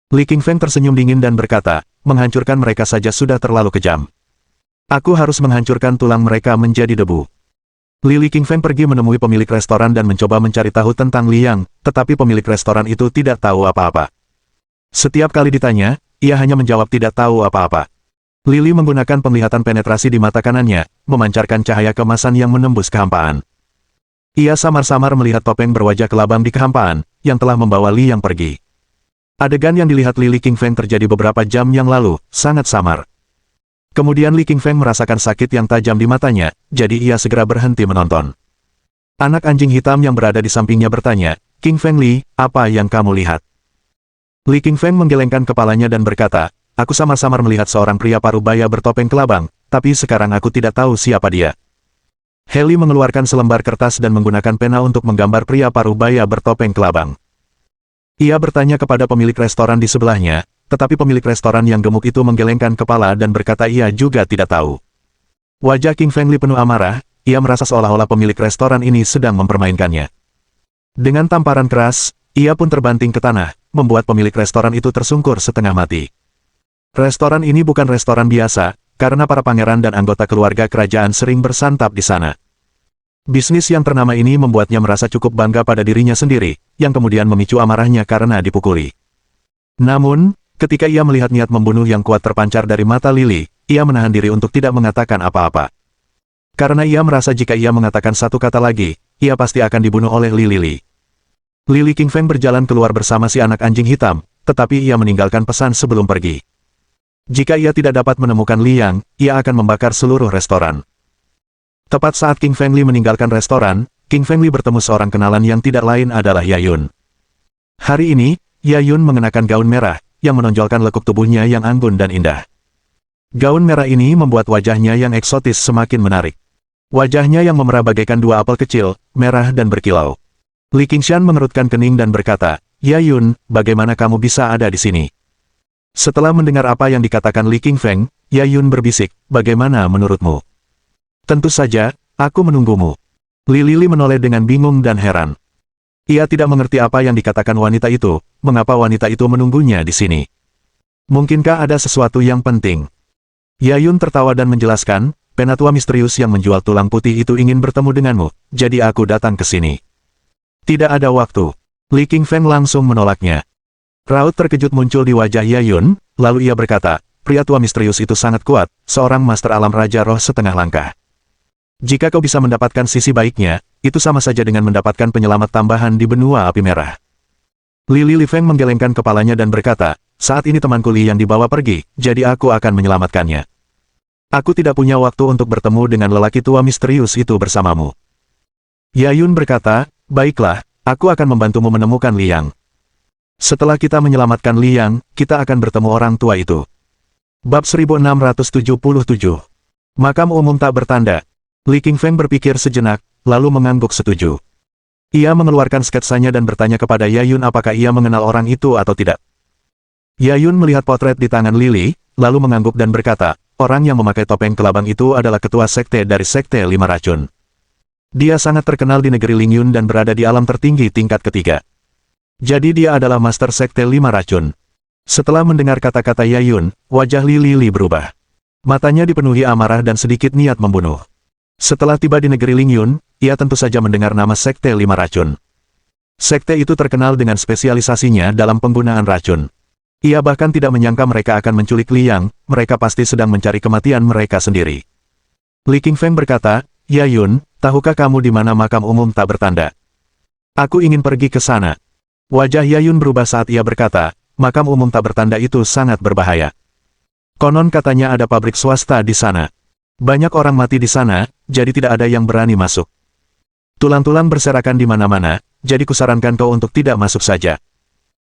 Speaker 1: Li King Feng tersenyum dingin dan berkata, menghancurkan mereka saja sudah terlalu kejam. Aku harus menghancurkan tulang mereka menjadi debu. Li King Feng pergi menemui pemilik restoran dan mencoba mencari tahu tentang Liang, tetapi pemilik restoran itu tidak tahu apa-apa. Setiap kali ditanya, ia hanya menjawab tidak tahu apa-apa. Lily menggunakan penglihatan penetrasi di mata kanannya, memancarkan cahaya kemasan yang menembus kehampaan. Ia samar-samar melihat topeng berwajah kelabang di kehampaan, yang telah membawa Liang pergi. Adegan yang dilihat Lily King Feng terjadi beberapa jam yang lalu, sangat samar. Kemudian Li King Feng merasakan sakit yang tajam di matanya, jadi ia segera berhenti menonton. Anak anjing hitam yang berada di sampingnya bertanya, King Feng Li, apa yang kamu lihat? Li King Feng menggelengkan kepalanya dan berkata, aku samar-samar melihat seorang pria parubaya bertopeng kelabang, tapi sekarang aku tidak tahu siapa dia. Heli mengeluarkan selembar kertas dan menggunakan pena untuk menggambar pria parubaya bertopeng kelabang. Ia bertanya kepada pemilik restoran di sebelahnya, tetapi pemilik restoran yang gemuk itu menggelengkan kepala dan berkata ia juga tidak tahu. Wajah King Feng Li penuh amarah, ia merasa seolah-olah pemilik restoran ini sedang mempermainkannya. Dengan tamparan keras, ia pun terbanting ke tanah, membuat pemilik restoran itu tersungkur setengah mati. Restoran ini bukan restoran biasa, karena para pangeran dan anggota keluarga kerajaan sering bersantap di sana. Bisnis yang ternama ini membuatnya merasa cukup bangga pada dirinya sendiri, yang kemudian memicu amarahnya karena dipukuli. Namun, ketika ia melihat niat membunuh yang kuat terpancar dari mata Lily, ia menahan diri untuk tidak mengatakan apa-apa. Karena ia merasa jika ia mengatakan satu kata lagi, ia pasti akan dibunuh oleh Lily. Lily King Feng berjalan keluar bersama si anak anjing hitam, tetapi ia meninggalkan pesan sebelum pergi. Jika ia tidak dapat menemukan Liang, ia akan membakar seluruh restoran. Tepat saat King Feng Li meninggalkan restoran, King Feng Li bertemu seorang kenalan yang tidak lain adalah Yayun. Hari ini, Yayun mengenakan gaun merah, yang menonjolkan lekuk tubuhnya yang anggun dan indah. Gaun merah ini membuat wajahnya yang eksotis semakin menarik. Wajahnya yang memerah bagaikan dua apel kecil, merah dan berkilau. Li Qingshan mengerutkan kening dan berkata, Yayun, bagaimana kamu bisa ada di sini? Setelah mendengar apa yang dikatakan Li Qingfeng, Yayun berbisik, bagaimana menurutmu? Tentu saja, aku menunggumu. Li Lili menoleh dengan bingung dan heran. Ia tidak mengerti apa yang dikatakan wanita itu, mengapa wanita itu menunggunya di sini. Mungkinkah ada sesuatu yang penting? Yayun tertawa dan menjelaskan, penatua misterius yang menjual tulang putih itu ingin bertemu denganmu, jadi aku datang ke sini. Tidak ada waktu. Li Qingfeng langsung menolaknya. Raut terkejut muncul di wajah Yayun, lalu ia berkata, pria tua misterius itu sangat kuat, seorang master alam Raja Roh setengah langkah. Jika kau bisa mendapatkan sisi baiknya, itu sama saja dengan mendapatkan penyelamat tambahan di benua api merah. Li Lifeng menggelengkan kepalanya dan berkata, saat ini temanku Li yang dibawa pergi, jadi aku akan menyelamatkannya. Aku tidak punya waktu untuk bertemu dengan lelaki tua misterius itu bersamamu. Yayun berkata, baiklah, aku akan membantumu menemukan Liang. Setelah kita menyelamatkan Liang, kita akan bertemu orang tua itu. Bab 1677. Makam umum tak bertanda. Li Qingfeng berpikir sejenak, lalu mengangguk setuju. Ia mengeluarkan sketsanya dan bertanya kepada Yayun apakah ia mengenal orang itu atau tidak. Yayun melihat potret di tangan Lili, lalu mengangguk dan berkata, orang yang memakai topeng kelabang itu adalah ketua sekte dari Sekte Lima Racun. Dia sangat terkenal di negeri Lingyun dan berada di alam tertinggi tingkat ketiga. Jadi dia adalah Master Sekte Lima Racun. Setelah mendengar kata-kata Yayun, wajah Lili berubah. Matanya dipenuhi amarah dan sedikit niat membunuh. Setelah tiba di negeri Lingyun, ia tentu saja mendengar nama Sekte Lima Racun. Sekte itu terkenal dengan spesialisasinya dalam penggunaan racun. Ia bahkan tidak menyangka mereka akan menculik Liang, mereka pasti sedang mencari kematian mereka sendiri. Li Qingfeng berkata, Yayun, tahukah kamu di mana makam umum tak bertanda? Aku ingin pergi ke sana. Wajah Yayun berubah saat ia berkata, makam umum tak bertanda itu sangat berbahaya. Konon katanya ada pabrik swasta di sana. Banyak orang mati di sana, jadi tidak ada yang berani masuk. Tulang-tulang berserakan di mana-mana, jadi kusarankan kau untuk tidak masuk saja.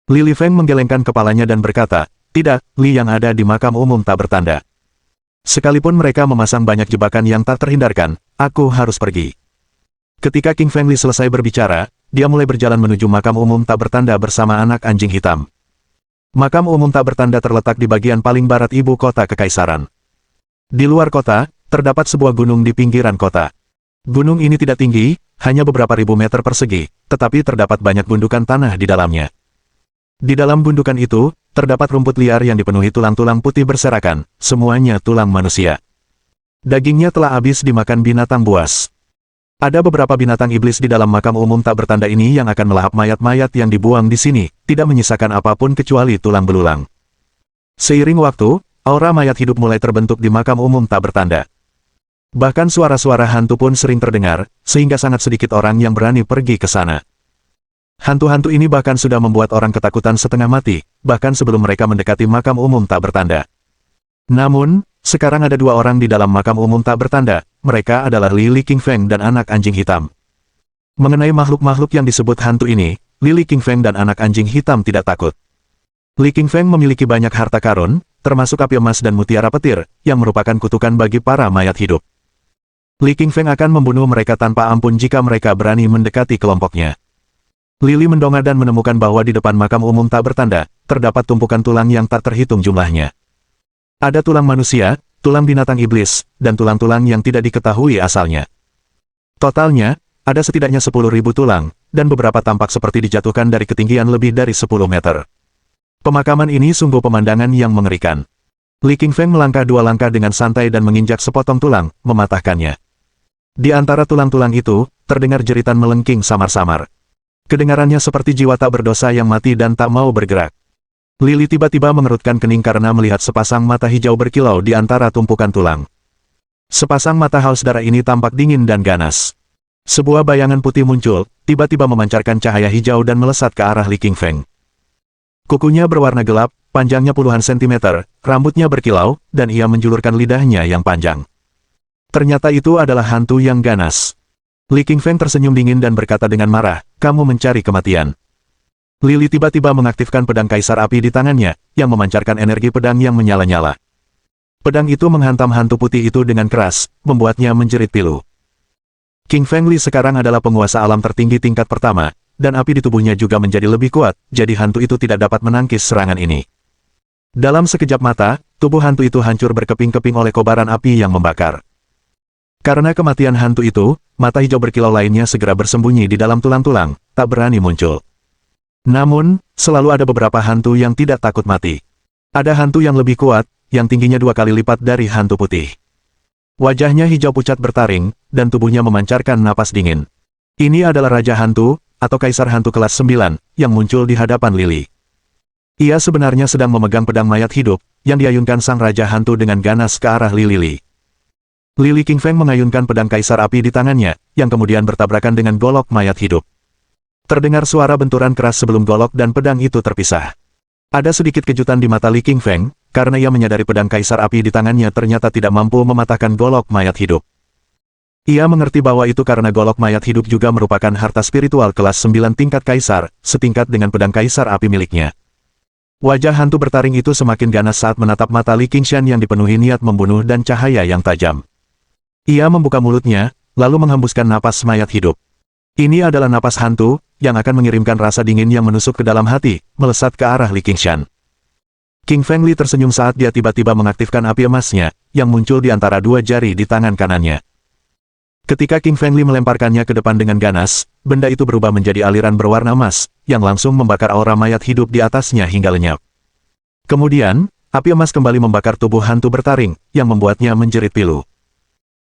Speaker 1: Li Lifeng menggelengkan kepalanya dan berkata, tidak, Li yang ada di makam umum tak bertanda. Sekalipun mereka memasang banyak jebakan yang tak terhindarkan, aku harus pergi. Ketika King Feng Li selesai berbicara, dia mulai berjalan menuju makam umum tak bertanda bersama anak anjing hitam. Makam umum tak bertanda terletak di bagian paling barat ibu kota kekaisaran. Di luar kota, terdapat sebuah gunung di pinggiran kota. Gunung ini tidak tinggi, hanya beberapa ribu meter persegi, tetapi terdapat banyak gundukan tanah di dalamnya. Di dalam gundukan itu, terdapat rumput liar yang dipenuhi tulang-tulang putih berserakan, semuanya tulang manusia. Dagingnya telah habis dimakan binatang buas. Ada beberapa binatang iblis di dalam makam umum tak bertanda ini yang akan melahap mayat-mayat yang dibuang di sini, tidak menyisakan apapun kecuali tulang belulang. Seiring waktu, aura mayat hidup mulai terbentuk di makam umum tak bertanda. Bahkan suara-suara hantu pun sering terdengar, sehingga sangat sedikit orang yang berani pergi ke sana. Hantu-hantu ini bahkan sudah membuat orang ketakutan setengah mati, bahkan sebelum mereka mendekati makam umum tak bertanda. Namun, sekarang ada dua orang di dalam makam umum tak bertanda, mereka adalah Li Qingfeng dan anak anjing hitam. Mengenai makhluk-makhluk yang disebut hantu ini, Li Qingfeng dan anak anjing hitam tidak takut. Li Qingfeng memiliki banyak harta karun, termasuk api emas dan mutiara petir, yang merupakan kutukan bagi para mayat hidup. Li Qingfeng akan membunuh mereka tanpa ampun jika mereka berani mendekati kelompoknya. Lili mendongak dan menemukan bahwa di depan makam umum tak bertanda, terdapat tumpukan tulang yang tak terhitung jumlahnya. Ada tulang manusia, tulang binatang iblis, dan tulang-tulang yang tidak diketahui asalnya. Totalnya, ada setidaknya 10.000 tulang, dan beberapa tampak seperti dijatuhkan dari ketinggian lebih dari 10 meter. Pemakaman ini sungguh pemandangan yang mengerikan. Li Qingfeng melangkah 2 langkah dengan santai dan menginjak sepotong tulang, mematahkannya. Di antara tulang-tulang itu, terdengar jeritan melengking samar-samar. Kedengarannya seperti jiwa tak berdosa yang mati dan tak mau bergerak. Lili tiba-tiba mengerutkan kening karena melihat sepasang mata hijau berkilau di antara tumpukan tulang. Sepasang mata haus darah ini tampak dingin dan ganas. Sebuah bayangan putih muncul, tiba-tiba memancarkan cahaya hijau dan melesat ke arah Li Qingfeng. Kukunya berwarna gelap, panjangnya puluhan sentimeter, rambutnya berkilau, dan ia menjulurkan lidahnya yang panjang. Ternyata itu adalah hantu yang ganas. Li Qingfeng tersenyum dingin dan berkata dengan marah, kamu mencari kematian. Lily tiba-tiba mengaktifkan pedang kaisar api di tangannya, yang memancarkan energi pedang yang menyala-nyala. Pedang itu menghantam hantu putih itu dengan keras, membuatnya menjerit pilu. King Feng Li sekarang adalah penguasa alam tertinggi tingkat pertama, dan api di tubuhnya juga menjadi lebih kuat, jadi hantu itu tidak dapat menangkis serangan ini. Dalam sekejap mata, tubuh hantu itu hancur berkeping-keping oleh kobaran api yang membakar. Karena kematian hantu itu, mata hijau berkilau lainnya segera bersembunyi di dalam tulang-tulang, tak berani muncul. Namun, selalu ada beberapa hantu yang tidak takut mati. Ada hantu yang lebih kuat, yang tingginya 2 kali lipat dari hantu putih. Wajahnya hijau pucat bertaring, dan tubuhnya memancarkan napas dingin. Ini adalah Raja Hantu, atau Kaisar Hantu kelas 9, yang muncul di hadapan Lily. Ia sebenarnya sedang memegang pedang mayat hidup, yang diayunkan sang Raja Hantu dengan ganas ke arah Lily. Lily King Feng mengayunkan pedang kaisar api di tangannya, yang kemudian bertabrakan dengan golok mayat hidup. Terdengar suara benturan keras sebelum golok dan pedang itu terpisah. Ada sedikit kejutan di mata Li King Feng, karena ia menyadari pedang kaisar api di tangannya ternyata tidak mampu mematahkan golok mayat hidup. Ia mengerti bahwa itu karena golok mayat hidup juga merupakan harta spiritual kelas 9 tingkat kaisar, setingkat dengan pedang kaisar api miliknya. Wajah hantu bertaring itu semakin ganas saat menatap mata Li Qingshan yang dipenuhi niat membunuh dan cahaya yang tajam. Ia membuka mulutnya, lalu menghembuskan napas mayat hidup. Ini adalah napas hantu, yang akan mengirimkan rasa dingin yang menusuk ke dalam hati, melesat ke arah Li Qingshan. King Feng Li tersenyum saat dia tiba-tiba mengaktifkan api emasnya, yang muncul di antara 2 jari di tangan kanannya. Ketika King Feng Li melemparkannya ke depan dengan ganas, benda itu berubah menjadi aliran berwarna emas, yang langsung membakar aura mayat hidup di atasnya hingga lenyap. Kemudian, api emas kembali membakar tubuh hantu bertaring, yang membuatnya menjerit pilu.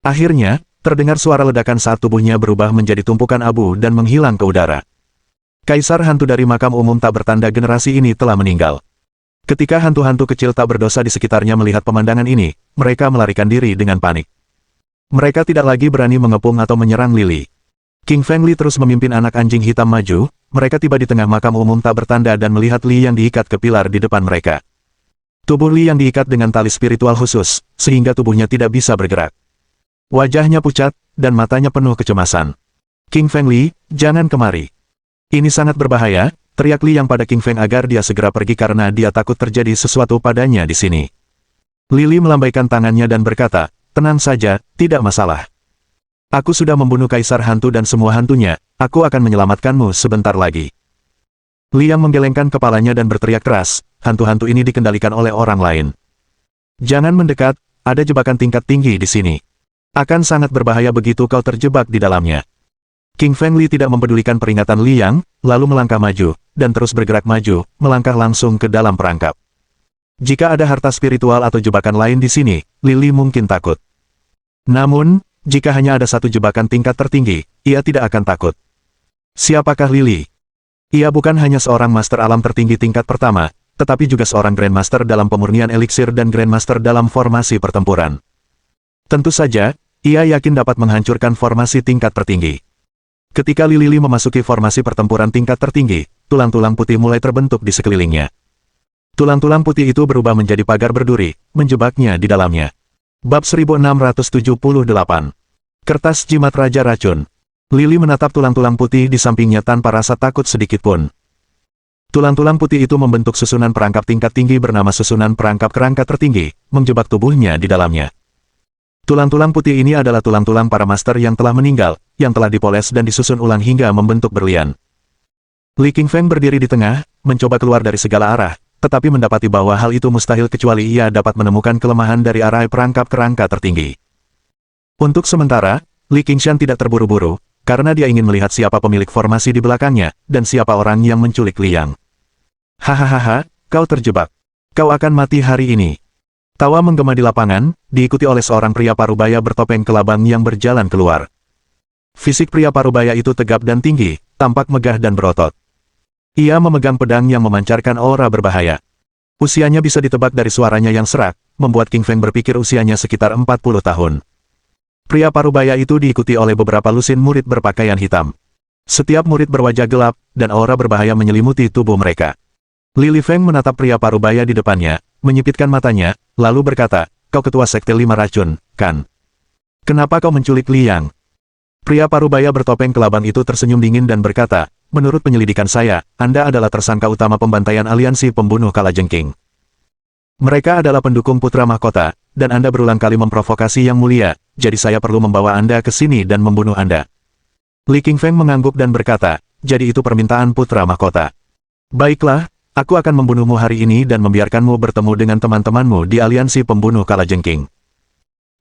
Speaker 1: Akhirnya, terdengar suara ledakan saat tubuhnya berubah menjadi tumpukan abu dan menghilang ke udara. Kaisar hantu dari makam umum tak bertanda generasi ini telah meninggal. Ketika hantu-hantu kecil tak berdosa di sekitarnya melihat pemandangan ini, mereka melarikan diri dengan panik. Mereka tidak lagi berani mengepung atau menyerang Lily. King Feng Li terus memimpin anak anjing hitam maju, mereka tiba di tengah makam umum tak bertanda dan melihat Li yang diikat ke pilar di depan mereka. Tubuh Li yang diikat dengan tali spiritual khusus, sehingga tubuhnya tidak bisa bergerak. Wajahnya pucat, dan matanya penuh kecemasan. King Feng Li, jangan kemari. Ini sangat berbahaya, teriak Li yang pada King Feng agar dia segera pergi karena dia takut terjadi sesuatu padanya di sini. Lily melambaikan tangannya dan berkata, tenang saja, tidak masalah. Aku sudah membunuh Kaisar Hantu dan semua hantunya, aku akan menyelamatkanmu sebentar lagi. Li yang menggelengkan kepalanya dan berteriak keras, hantu-hantu ini dikendalikan oleh orang lain. Jangan mendekat, ada jebakan tingkat tinggi di sini. Akan sangat berbahaya begitu kau terjebak di dalamnya. King Feng Li tidak mempedulikan peringatan Li Yang, lalu melangkah maju, dan terus bergerak maju, melangkah langsung ke dalam perangkap. Jika ada harta spiritual atau jebakan lain di sini, Lily mungkin takut. Namun, jika hanya ada satu jebakan tingkat tertinggi, ia tidak akan takut. Siapakah Lily? Ia bukan hanya seorang master alam tertinggi tingkat pertama, tetapi juga seorang Grandmaster dalam pemurnian eliksir dan Grandmaster dalam formasi pertempuran. Tentu saja, ia yakin dapat menghancurkan formasi tingkat tertinggi. Ketika Lily memasuki formasi pertempuran tingkat tertinggi, tulang-tulang putih mulai terbentuk di sekelilingnya. Tulang-tulang putih itu berubah menjadi pagar berduri, menjebaknya di dalamnya. Bab 1678. Kertas Jimat Raja Racun. Lily menatap tulang-tulang putih di sampingnya tanpa rasa takut sedikitpun. Tulang-tulang putih itu membentuk susunan perangkap tingkat tinggi bernama susunan perangkap kerangka tertinggi, menjebak tubuhnya di dalamnya. Tulang-tulang putih ini adalah tulang-tulang para master yang telah meninggal, yang telah dipoles dan disusun ulang hingga membentuk berlian. Li King Feng berdiri di tengah, mencoba keluar dari segala arah, tetapi mendapati bahwa hal itu mustahil kecuali ia dapat menemukan kelemahan dari arai perangkap kerangka tertinggi. Untuk sementara, Li Qingshan tidak terburu-buru, karena dia ingin melihat siapa pemilik formasi di belakangnya, dan siapa orang yang menculik Li Yang. Hahaha, kau terjebak. Kau akan mati hari ini. Tawa menggema di lapangan, diikuti oleh seorang pria parubaya bertopeng kelabang yang berjalan keluar. Fisik pria parubaya itu tegap dan tinggi, tampak megah dan berotot. Ia memegang pedang yang memancarkan aura berbahaya. Usianya bisa ditebak dari suaranya yang serak, membuat King Feng berpikir usianya sekitar 40 tahun. Pria parubaya itu diikuti oleh beberapa lusin murid berpakaian hitam. Setiap murid berwajah gelap, dan aura berbahaya menyelimuti tubuh mereka. Li Feng menatap pria parubaya di depannya, menyipitkan matanya, lalu berkata, kau ketua sekte 5 racun, kan? Kenapa kau menculik Li Yang? Pria parubaya bertopeng kelabang itu tersenyum dingin dan berkata, menurut penyelidikan saya, Anda adalah tersangka utama pembantaian aliansi pembunuh kalajengking. Mereka adalah pendukung putra mahkota, dan Anda berulang kali memprovokasi Yang Mulia, jadi saya perlu membawa Anda ke sini dan membunuh Anda. Li Qingfeng mengangguk dan berkata, jadi itu permintaan putra mahkota. Baiklah, aku akan membunuhmu hari ini dan membiarkanmu bertemu dengan teman-temanmu di aliansi pembunuh kalajengking.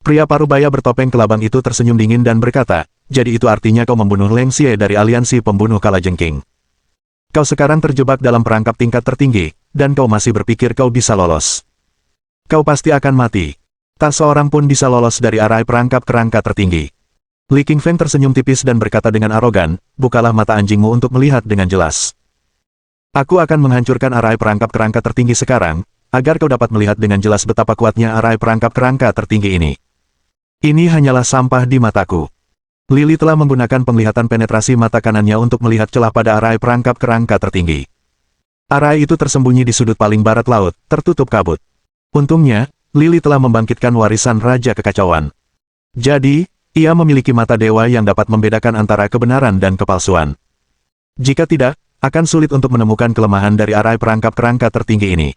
Speaker 1: Pria parubaya bertopeng kelabang itu tersenyum dingin dan berkata, jadi itu artinya kau membunuh Leng Xie dari aliansi pembunuh kalajengking. Kau sekarang terjebak dalam perangkap tingkat tertinggi, dan kau masih berpikir kau bisa lolos. Kau pasti akan mati. Tak seorang pun bisa lolos dari arai perangkap kerangka tertinggi. Li Qingfeng tersenyum tipis dan berkata dengan arogan, bukalah mata anjingmu untuk melihat dengan jelas. Aku akan menghancurkan arai perangkap kerangka tertinggi sekarang, agar kau dapat melihat dengan jelas betapa kuatnya arai perangkap kerangka tertinggi ini. Ini hanyalah sampah di mataku. Lili telah menggunakan penglihatan penetrasi mata kanannya untuk melihat celah pada arai perangkap kerangka tertinggi. Arai itu tersembunyi di sudut paling barat laut, tertutup kabut. Untungnya, Lili telah membangkitkan warisan Raja Kekacauan. Jadi, ia memiliki mata dewa yang dapat membedakan antara kebenaran dan kepalsuan. Jika tidak, akan sulit untuk menemukan kelemahan dari arai perangkap kerangka tertinggi ini.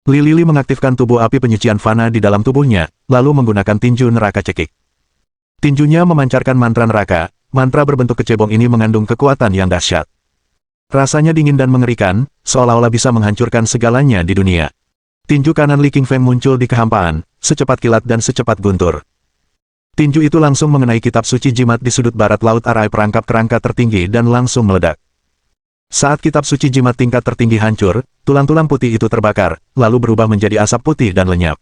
Speaker 1: Lili mengaktifkan tubuh api penyucian fana di dalam tubuhnya, lalu menggunakan tinju neraka cekik. Tinjunya memancarkan mantra neraka, mantra berbentuk kecebong ini mengandung kekuatan yang dahsyat. Rasanya dingin dan mengerikan, seolah-olah bisa menghancurkan segalanya di dunia. Tinju kanan Li Qingfeng muncul di kehampaan, secepat kilat dan secepat guntur. Tinju itu langsung mengenai kitab suci jimat di sudut barat laut arai perangkap kerangka tertinggi dan langsung meledak. Saat kitab suci jimat tingkat tertinggi hancur, tulang-tulang putih itu terbakar, lalu berubah menjadi asap putih dan lenyap.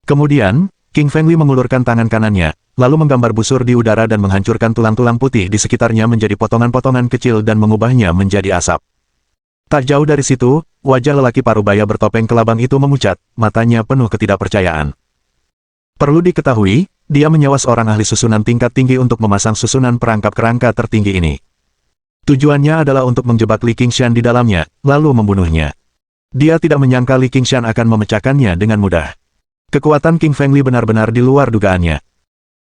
Speaker 1: Kemudian, King Feng Li mengulurkan tangan kanannya, lalu menggambar busur di udara dan menghancurkan tulang-tulang putih di sekitarnya menjadi potongan-potongan kecil dan mengubahnya menjadi asap. Tak jauh dari situ, wajah lelaki parubaya bertopeng kelabang itu memucat, matanya penuh ketidakpercayaan. Perlu diketahui, dia menyewa seorang ahli susunan tingkat tinggi untuk memasang susunan perangkap kerangka tertinggi ini. Tujuannya adalah untuk menjebak Li Qingshan di dalamnya, lalu membunuhnya. Dia tidak menyangka Li Qingshan akan memecahkannya dengan mudah. Kekuatan King Feng Li benar-benar di luar dugaannya.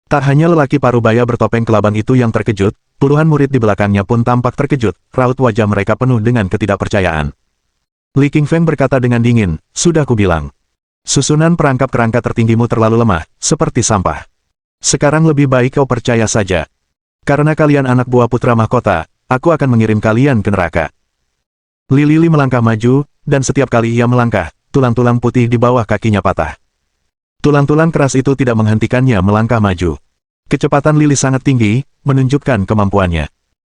Speaker 1: Tak hanya lelaki parubaya bertopeng kelabang itu yang terkejut, puluhan murid di belakangnya pun tampak terkejut, raut wajah mereka penuh dengan ketidakpercayaan. Li Qingfeng berkata dengan dingin, sudah kubilang. Susunan perangkap kerangka tertinggimu terlalu lemah, seperti sampah. Sekarang lebih baik kau percaya saja. Karena kalian anak buah putra mahkota, aku akan mengirim kalian ke neraka. Li Lili melangkah maju, dan setiap kali ia melangkah, tulang-tulang putih di bawah kakinya patah. Tulang-tulang keras itu tidak menghentikannya melangkah maju. Kecepatan Lili sangat tinggi, menunjukkan kemampuannya.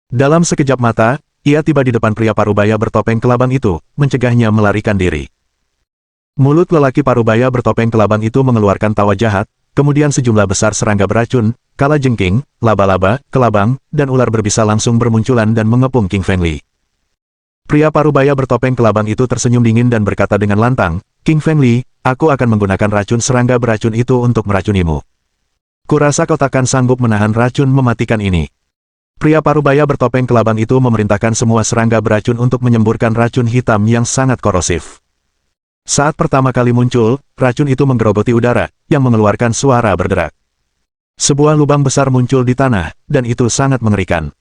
Speaker 1: Dalam sekejap mata, ia tiba di depan pria parubaya bertopeng kelabang itu, mencegahnya melarikan diri. Mulut lelaki parubaya bertopeng kelabang itu mengeluarkan tawa jahat, kemudian sejumlah besar serangga beracun, kalajengking, laba-laba, kelabang, dan ular berbisa langsung bermunculan dan mengepung King Feng Li. Pria parubaya bertopeng kelabang itu tersenyum dingin dan berkata dengan lantang, King Feng Li, aku akan menggunakan racun serangga beracun itu untuk meracunimu. Kurasa kau takkan sanggup menahan racun mematikan ini. Pria parubaya bertopeng kelabang itu memerintahkan semua serangga beracun untuk menyemburkan racun hitam yang sangat korosif. Saat pertama kali muncul, racun itu menggerogoti udara, yang mengeluarkan suara berderak. Sebuah lubang besar muncul di tanah, dan itu sangat mengerikan.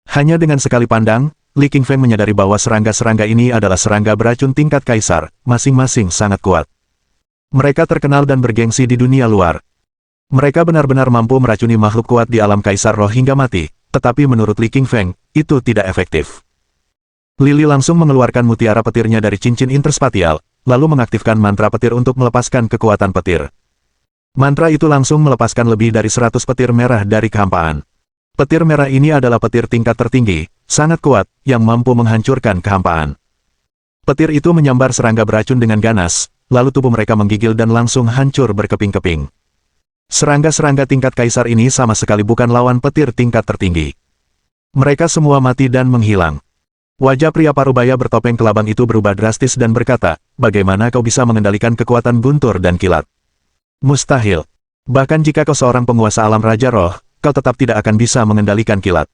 Speaker 1: Hanya dengan sekali pandang, Li Qingfeng menyadari bahwa serangga-serangga ini adalah serangga beracun tingkat kaisar, masing-masing sangat kuat. Mereka terkenal dan bergengsi di dunia luar. Mereka benar-benar mampu meracuni makhluk kuat di alam kaisar roh hingga mati, tetapi menurut Li Qingfeng, itu tidak efektif. Lili langsung mengeluarkan mutiara petirnya dari cincin interspatial, lalu mengaktifkan mantra petir untuk melepaskan kekuatan petir. Mantra itu langsung melepaskan lebih dari 100 petir merah dari kehampaan. Petir merah ini adalah petir tingkat tertinggi, sangat kuat, yang mampu menghancurkan kehampaan. Petir itu menyambar serangga beracun dengan ganas, lalu tubuh mereka menggigil dan langsung hancur berkeping-keping. Serangga-serangga tingkat kaisar ini sama sekali bukan lawan petir tingkat tertinggi. Mereka semua mati dan menghilang. Wajah pria parubaya bertopeng kelabang itu berubah drastis dan berkata, bagaimana kau bisa mengendalikan kekuatan guntur dan kilat? Mustahil. Bahkan jika kau seorang penguasa alam Raja Roh, kau tetap tidak akan bisa mengendalikan kilat.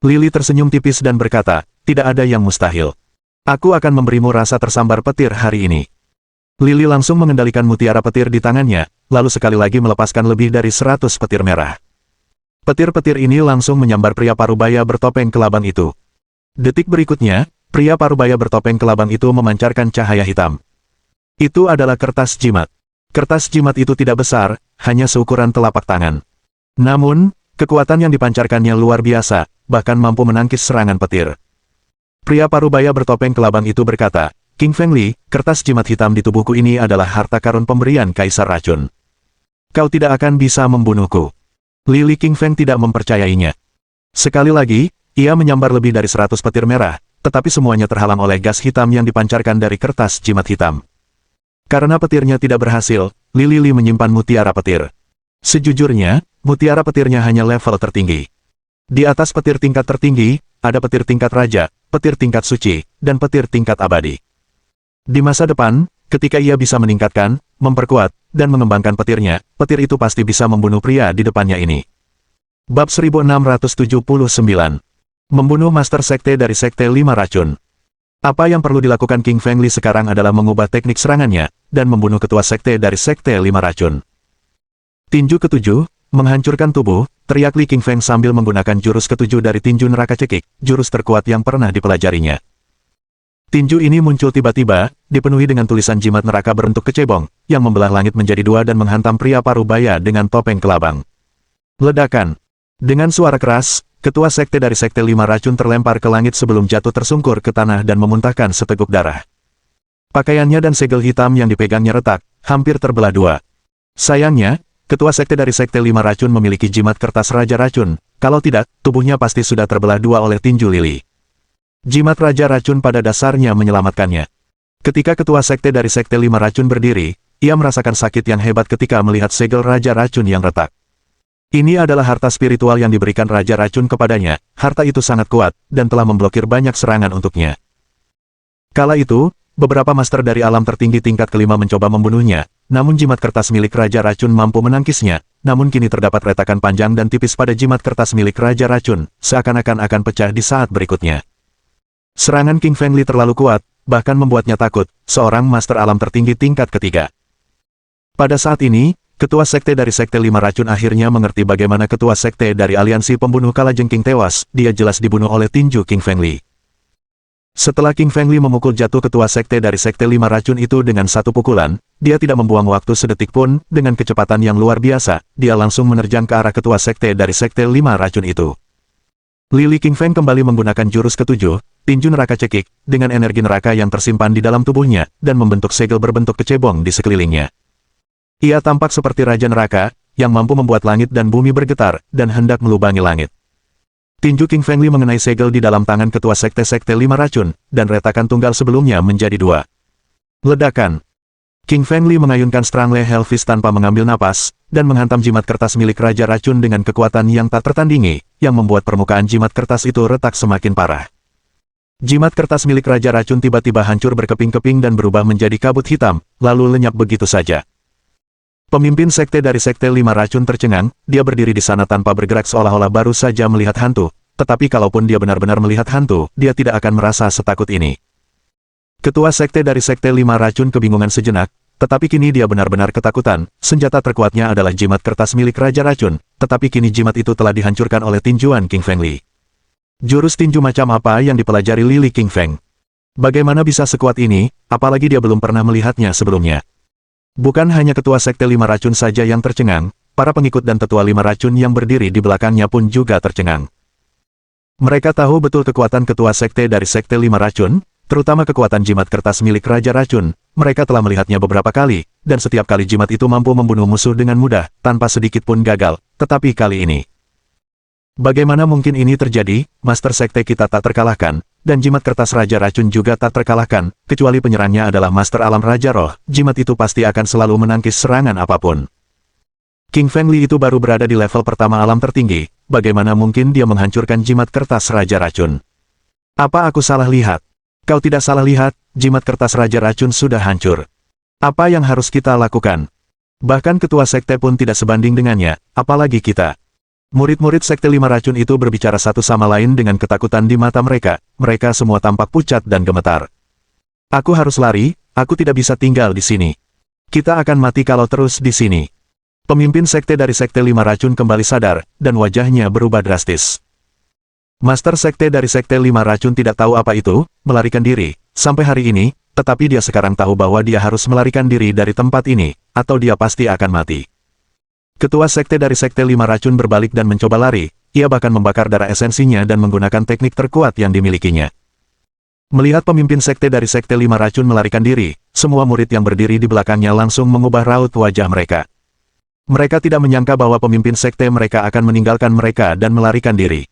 Speaker 1: Lili tersenyum tipis dan berkata, tidak ada yang mustahil. Aku akan memberimu rasa tersambar petir hari ini. Lili langsung mengendalikan mutiara petir di tangannya, lalu sekali lagi melepaskan lebih dari 100 petir merah. Petir-petir ini langsung menyambar pria parubaya bertopeng kelabang itu. Detik berikutnya, pria parubaya bertopeng kelabang itu memancarkan cahaya hitam. Itu adalah kertas jimat. Kertas jimat itu tidak besar, hanya seukuran telapak tangan. Namun, kekuatan yang dipancarkannya luar biasa, bahkan mampu menangkis serangan petir. Pria parubaya bertopeng kelabang itu berkata, "King Feng Li, kertas jimat hitam di tubuhku ini adalah harta karun pemberian Kaisar Racun. Kau tidak akan bisa membunuhku." Li King Feng tidak mempercayainya. Sekali lagi, ia menyambar lebih dari 100 petir merah, tetapi semuanya terhalang oleh gas hitam yang dipancarkan dari kertas jimat hitam. Karena petirnya tidak berhasil, Li menyimpan mutiara petir. Sejujurnya, mutiara petirnya hanya level tertinggi. Di atas petir tingkat tertinggi, ada petir tingkat raja, petir tingkat suci, dan petir tingkat abadi. Di masa depan, ketika ia bisa meningkatkan, memperkuat, dan mengembangkan petirnya, petir itu pasti bisa membunuh pria di depannya ini. Bab 1679. Membunuh Master Sekte dari Sekte 5 Racun. Apa yang perlu dilakukan King Feng Li sekarang adalah mengubah teknik serangannya, dan membunuh ketua sekte dari Sekte 5 Racun. Tinju ketujuh, menghancurkan tubuh, teriak Li King Feng sambil menggunakan jurus ketujuh dari tinju neraka cekik, jurus terkuat yang pernah dipelajarinya. Tinju ini muncul tiba-tiba, dipenuhi dengan tulisan jimat neraka berbentuk kecebong, yang membelah langit menjadi dua dan menghantam pria parubaya dengan topeng kelabang. Ledakan. Dengan suara keras, ketua sekte dari Sekte 5 Racun terlempar ke langit sebelum jatuh tersungkur ke tanah dan memuntahkan seteguk darah. Pakaiannya dan segel hitam yang dipegangnya retak, hampir terbelah dua. Sayangnya, ketua sekte dari Sekte 5 Racun memiliki jimat kertas Raja Racun, kalau tidak, tubuhnya pasti sudah terbelah dua oleh tinju lili. Jimat Raja Racun pada dasarnya menyelamatkannya. Ketika ketua sekte dari Sekte 5 Racun berdiri, ia merasakan sakit yang hebat ketika melihat segel Raja Racun yang retak. Ini adalah harta spiritual yang diberikan Raja Racun kepadanya, harta itu sangat kuat, dan telah memblokir banyak serangan untuknya. Kala itu, beberapa master dari alam tertinggi tingkat kelima mencoba membunuhnya, namun jimat kertas milik Raja Racun mampu menangkisnya, namun kini terdapat retakan panjang dan tipis pada jimat kertas milik Raja Racun, seakan-akan akan pecah di saat berikutnya. Serangan King Feng Li terlalu kuat, bahkan membuatnya takut, seorang master alam tertinggi tingkat ketiga. Pada saat ini, ketua sekte dari Sekte 5 Racun akhirnya mengerti bagaimana ketua sekte dari aliansi pembunuh kalajengking tewas, dia jelas dibunuh oleh tinju King Feng Li. Setelah King Feng Li memukul jatuh ketua sekte dari Sekte 5 Racun itu dengan satu pukulan, dia tidak membuang waktu sedetik pun, dengan kecepatan yang luar biasa, dia langsung menerjang ke arah ketua sekte dari Sekte 5 Racun itu. Li King Feng kembali menggunakan jurus ketujuh, tinju neraka cekik, dengan energi neraka yang tersimpan di dalam tubuhnya, dan membentuk segel berbentuk kecebong di sekelilingnya. Ia tampak seperti Raja Neraka, yang mampu membuat langit dan bumi bergetar, dan hendak melubangi langit. Tinju King Feng Li mengenai segel di dalam tangan ketua sekte-sekte 5 Racun, dan retakan tunggal sebelumnya menjadi dua. Ledakan. King Feng Li mengayunkan Strangle Hell Fist tanpa mengambil napas, dan menghantam jimat kertas milik Raja Racun dengan kekuatan yang tak tertandingi, yang membuat permukaan jimat kertas itu retak semakin parah. Jimat kertas milik Raja Racun tiba-tiba hancur berkeping-keping dan berubah menjadi kabut hitam, lalu lenyap begitu saja. Pemimpin sekte dari Sekte 5 Racun tercengang, dia berdiri di sana tanpa bergerak seolah-olah baru saja melihat hantu, tetapi kalaupun dia benar-benar melihat hantu, dia tidak akan merasa setakut ini. Ketua sekte dari Sekte 5 Racun kebingungan sejenak, tetapi kini dia benar-benar ketakutan, senjata terkuatnya adalah jimat kertas milik Raja Racun, tetapi kini jimat itu telah dihancurkan oleh tinjuan King Feng Li. Jurus tinju macam apa yang dipelajari Li King Feng? Bagaimana bisa sekuat ini, apalagi dia belum pernah melihatnya sebelumnya. Bukan hanya ketua sekte 5 Racun saja yang tercengang, para pengikut dan tetua 5 Racun yang berdiri di belakangnya pun juga tercengang. Mereka tahu betul kekuatan ketua sekte dari Sekte 5 Racun, terutama kekuatan jimat kertas milik Raja Racun, mereka telah melihatnya beberapa kali, dan setiap kali jimat itu mampu membunuh musuh dengan mudah, tanpa sedikit pun gagal, tetapi kali ini. Bagaimana mungkin ini terjadi? Master sekte kita tak terkalahkan, dan jimat kertas Raja Racun juga tak terkalahkan, kecuali penyerangnya adalah Master Alam Raja Roh, jimat itu pasti akan selalu menangkis serangan apapun. King Feng Li itu baru berada di level pertama alam tertinggi, bagaimana mungkin dia menghancurkan jimat kertas Raja Racun? Apa aku salah lihat? Kau tidak salah lihat, jimat kertas Raja Racun sudah hancur. Apa yang harus kita lakukan? Bahkan ketua sekte pun tidak sebanding dengannya, apalagi kita. Murid-murid Sekte 5 Racun itu berbicara satu sama lain dengan ketakutan di mata mereka, mereka semua tampak pucat dan gemetar. Aku harus lari, aku tidak bisa tinggal di sini. Kita akan mati kalau terus di sini. Pemimpin sekte dari Sekte Lima Racun kembali sadar, dan wajahnya berubah drastis. Master sekte dari Sekte Lima Racun tidak tahu apa itu, melarikan diri, sampai hari ini, tetapi dia sekarang tahu bahwa dia harus melarikan diri dari tempat ini, atau dia pasti akan mati. Ketua sekte dari Sekte Lima Racun berbalik dan mencoba lari, ia bahkan membakar darah esensinya dan menggunakan teknik terkuat yang dimilikinya. Melihat pemimpin sekte dari Sekte Lima Racun melarikan diri, semua murid yang berdiri di belakangnya langsung mengubah raut wajah mereka. Mereka tidak menyangka bahwa pemimpin sekte mereka akan meninggalkan mereka dan melarikan diri.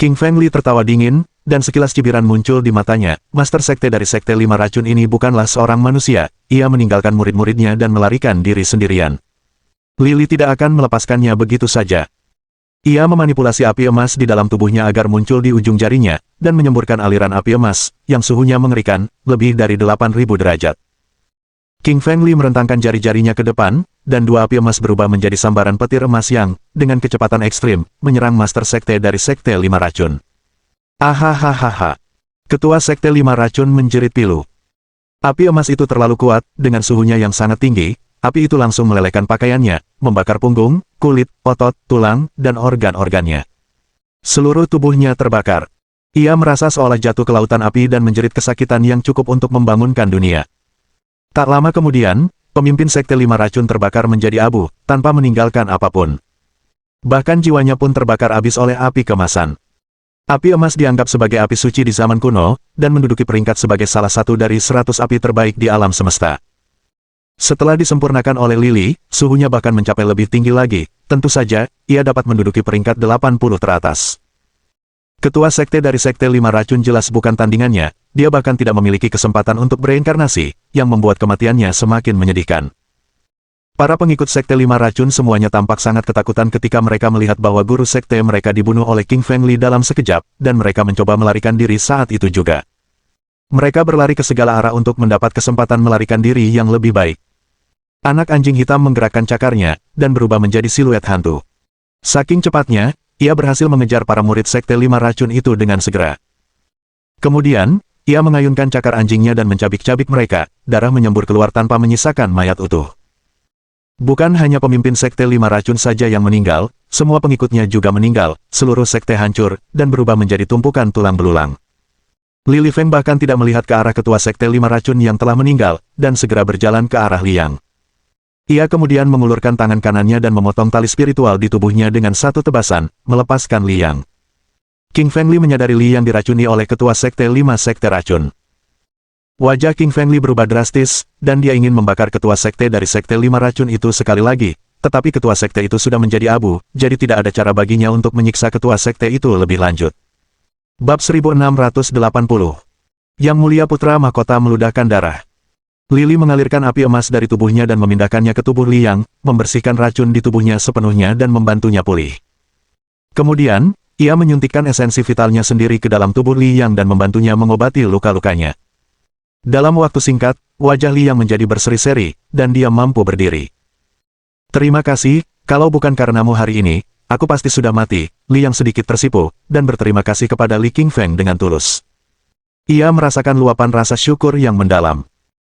Speaker 1: King Feng Li tertawa dingin, dan sekilas cibiran muncul di matanya. Master sekte dari Sekte Lima Racun ini bukanlah seorang manusia, ia meninggalkan murid-muridnya dan melarikan diri sendirian. Lili tidak akan melepaskannya begitu saja. Ia memanipulasi api emas di dalam tubuhnya agar muncul di ujung jarinya, dan menyemburkan aliran api emas, yang suhunya mengerikan, lebih dari 8.000 derajat. King Feng Li merentangkan jari-jarinya ke depan, dan dua api emas berubah menjadi sambaran petir emas yang, dengan kecepatan ekstrim, menyerang Master Sekte dari Sekte Lima Racun. Ahahaha. Ketua Sekte Lima Racun menjerit pilu. Api emas itu terlalu kuat, dengan suhunya yang sangat tinggi, api itu langsung melelehkan pakaiannya, membakar punggung, kulit, otot, tulang, dan organ-organnya. Seluruh tubuhnya terbakar. Ia merasa seolah jatuh ke lautan api dan menjerit kesakitan yang cukup untuk membangunkan dunia. Tak lama kemudian, pemimpin Sekte Lima Racun terbakar menjadi abu, tanpa meninggalkan apapun. Bahkan jiwanya pun terbakar habis oleh api kemasan. Api emas dianggap sebagai api suci di zaman kuno, dan menduduki peringkat sebagai salah satu dari 100 api terbaik di alam semesta. Setelah disempurnakan oleh Lili, suhunya bahkan mencapai lebih tinggi lagi, tentu saja, ia dapat menduduki peringkat 80 teratas. Ketua sekte dari Sekte Lima Racun jelas bukan tandingannya, dia bahkan tidak memiliki kesempatan untuk bereinkarnasi, yang membuat kematiannya semakin menyedihkan. Para pengikut Sekte Lima Racun semuanya tampak sangat ketakutan ketika mereka melihat bahwa guru sekte mereka dibunuh oleh King Feng Li dalam sekejap, dan mereka mencoba melarikan diri saat itu juga. Mereka berlari ke segala arah untuk mendapat kesempatan melarikan diri yang lebih baik. Anak anjing hitam menggerakkan cakarnya, dan berubah menjadi siluet hantu. Saking cepatnya, ia berhasil mengejar para murid Sekte Lima Racun itu dengan segera. Kemudian, ia mengayunkan cakar anjingnya dan mencabik-cabik mereka, darah menyembur keluar tanpa menyisakan mayat utuh. Bukan hanya pemimpin Sekte Lima Racun saja yang meninggal, semua pengikutnya juga meninggal, seluruh sekte hancur, dan berubah menjadi tumpukan tulang belulang. Lili Feng bahkan tidak melihat ke arah ketua Sekte Lima Racun yang telah meninggal, dan segera berjalan ke arah Liang. Ia kemudian mengulurkan tangan kanannya dan memotong tali spiritual di tubuhnya dengan satu tebasan, melepaskan Liang. King Feng Li menyadari Liang diracuni oleh ketua Sekte Lima Sekte Racun. Wajah King Feng Li berubah drastis, dan dia ingin membakar ketua sekte dari Sekte Lima Racun itu sekali lagi, tetapi ketua sekte itu sudah menjadi abu, jadi tidak ada cara baginya untuk menyiksa ketua sekte itu lebih lanjut. Bab 1680. Yang Mulia Putra Mahkota meludahkan darah. Lili mengalirkan api emas dari tubuhnya dan memindahkannya ke tubuh Liang, membersihkan racun di tubuhnya sepenuhnya dan membantunya pulih. Kemudian, ia menyuntikkan esensi vitalnya sendiri ke dalam tubuh Liang dan membantunya mengobati luka-lukanya. Dalam waktu singkat, wajah Liang menjadi berseri-seri, dan dia mampu berdiri. Terima kasih, kalau bukan karenamu hari ini, aku pasti sudah mati. Liang sedikit tersipu, dan berterima kasih kepada Li King Feng dengan tulus. Ia merasakan luapan rasa syukur yang mendalam.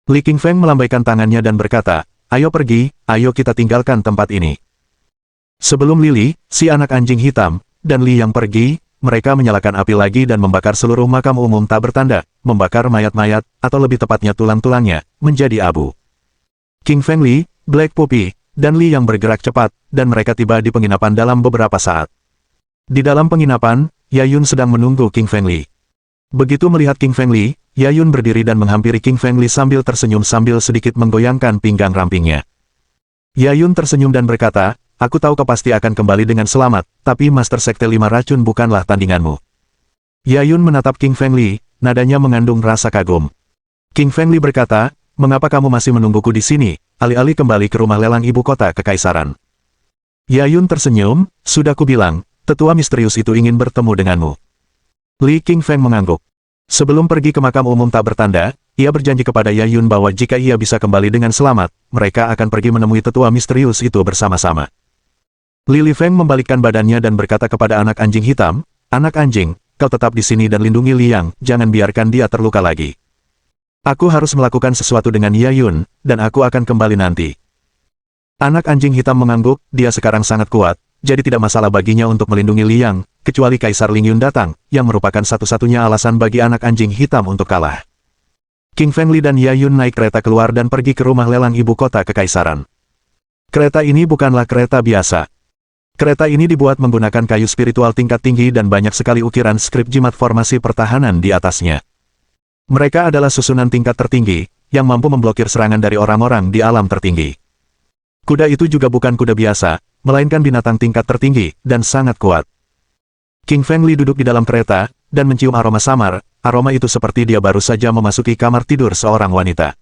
Speaker 1: Li King Feng melambaikan tangannya dan berkata, ayo pergi, ayo kita tinggalkan tempat ini. Sebelum Lili, si anak anjing hitam, dan Li yang pergi, mereka menyalakan api lagi dan membakar seluruh makam umum tak bertanda, membakar mayat-mayat, atau lebih tepatnya tulang-tulangnya, menjadi abu. King Feng Li, Black Puppy, dan Li yang bergerak cepat, dan mereka tiba di penginapan dalam beberapa saat. Di dalam penginapan, Yayun sedang menunggu King Feng Li. Begitu melihat King Feng Li, Yayun berdiri dan menghampiri King Feng Li sambil tersenyum sambil sedikit menggoyangkan pinggang rampingnya. Yayun tersenyum dan berkata, aku tahu kau pasti akan kembali dengan selamat, tapi Master Sekte Lima Racun bukanlah tandinganmu. Yayun menatap King Feng Li, nadanya mengandung rasa kagum. King Feng Li berkata, mengapa kamu masih menungguku di sini, alih-alih kembali ke rumah lelang ibu kota kekaisaran? Yayun tersenyum, sudah kubilang, tetua misterius itu ingin bertemu denganmu. Li King Feng mengangguk. Sebelum pergi ke makam umum tak bertanda, ia berjanji kepada Yayun bahwa jika ia bisa kembali dengan selamat, mereka akan pergi menemui tetua misterius itu bersama-sama. Li Feng membalikkan badannya dan berkata kepada anak anjing hitam, anak anjing, kau tetap di sini dan lindungi Liang, jangan biarkan dia terluka lagi. Aku harus melakukan sesuatu dengan Yayun, dan aku akan kembali nanti. Anak anjing hitam mengangguk, dia sekarang sangat kuat, jadi tidak masalah baginya untuk melindungi Liang, kecuali Kaisar Ling Yun datang, yang merupakan satu-satunya alasan bagi anak anjing hitam untuk kalah. King Fengli dan Yayun naik kereta keluar dan pergi ke rumah lelang ibu kota kekaisaran. Kereta ini bukanlah kereta biasa. Kereta ini dibuat menggunakan kayu spiritual tingkat tinggi dan banyak sekali ukiran skrip jimat formasi pertahanan di atasnya. Mereka adalah susunan tingkat tertinggi, yang mampu memblokir serangan dari orang-orang di alam tertinggi. Kuda itu juga bukan kuda biasa, melainkan binatang tingkat tertinggi, dan sangat kuat. King Fengli duduk di dalam kereta, dan mencium aroma samar, aroma itu seperti dia baru saja memasuki kamar tidur seorang wanita.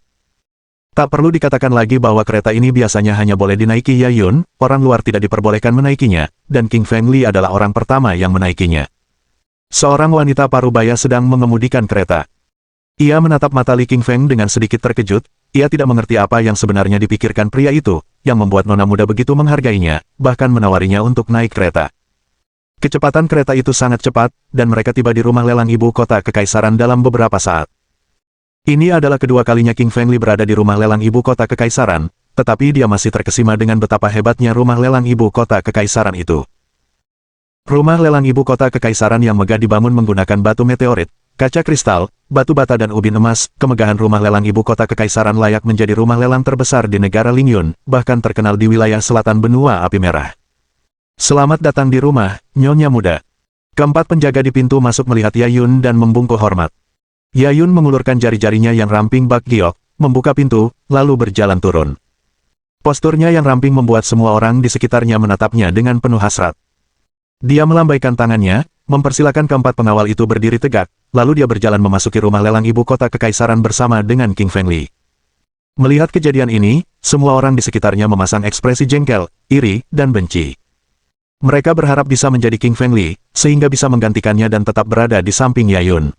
Speaker 1: Tak perlu dikatakan lagi bahwa kereta ini biasanya hanya boleh dinaiki Yayun, orang luar tidak diperbolehkan menaikinya, dan King Fengli adalah orang pertama yang menaikinya. Seorang wanita parubaya sedang mengemudikan kereta. Ia menatap mata Li King Feng dengan sedikit terkejut, ia tidak mengerti apa yang sebenarnya dipikirkan pria itu, yang membuat nona muda begitu menghargainya, bahkan menawarinya untuk naik kereta. Kecepatan kereta itu sangat cepat, dan mereka tiba di rumah lelang ibu kota kekaisaran dalam beberapa saat. Ini adalah kedua kalinya King Fengli berada di rumah lelang ibu kota kekaisaran, tetapi dia masih terkesima dengan betapa hebatnya rumah lelang ibu kota kekaisaran itu. Rumah lelang ibu kota kekaisaran yang megah dibangun menggunakan batu meteorit, kaca kristal, batu bata dan ubin emas. Kemegahan rumah lelang ibu kota kekaisaran layak menjadi rumah lelang terbesar di negara Ling Yun, bahkan terkenal di wilayah selatan benua api merah. Selamat datang di rumah, Nyonya muda. Keempat penjaga di pintu masuk melihat Yayun dan membungkuk hormat. Yayun mengulurkan jari-jarinya yang ramping bak giok, membuka pintu, lalu berjalan turun. Posturnya yang ramping membuat semua orang di sekitarnya menatapnya dengan penuh hasrat. Dia melambaikan tangannya, mempersilakan keempat pengawal itu berdiri tegak, lalu dia berjalan memasuki rumah lelang ibu kota kekaisaran bersama dengan King Fengli. Melihat kejadian ini, semua orang di sekitarnya memasang ekspresi jengkel, iri, dan benci. Mereka berharap bisa menjadi King Fengli, sehingga bisa menggantikannya dan tetap berada di samping Yayun.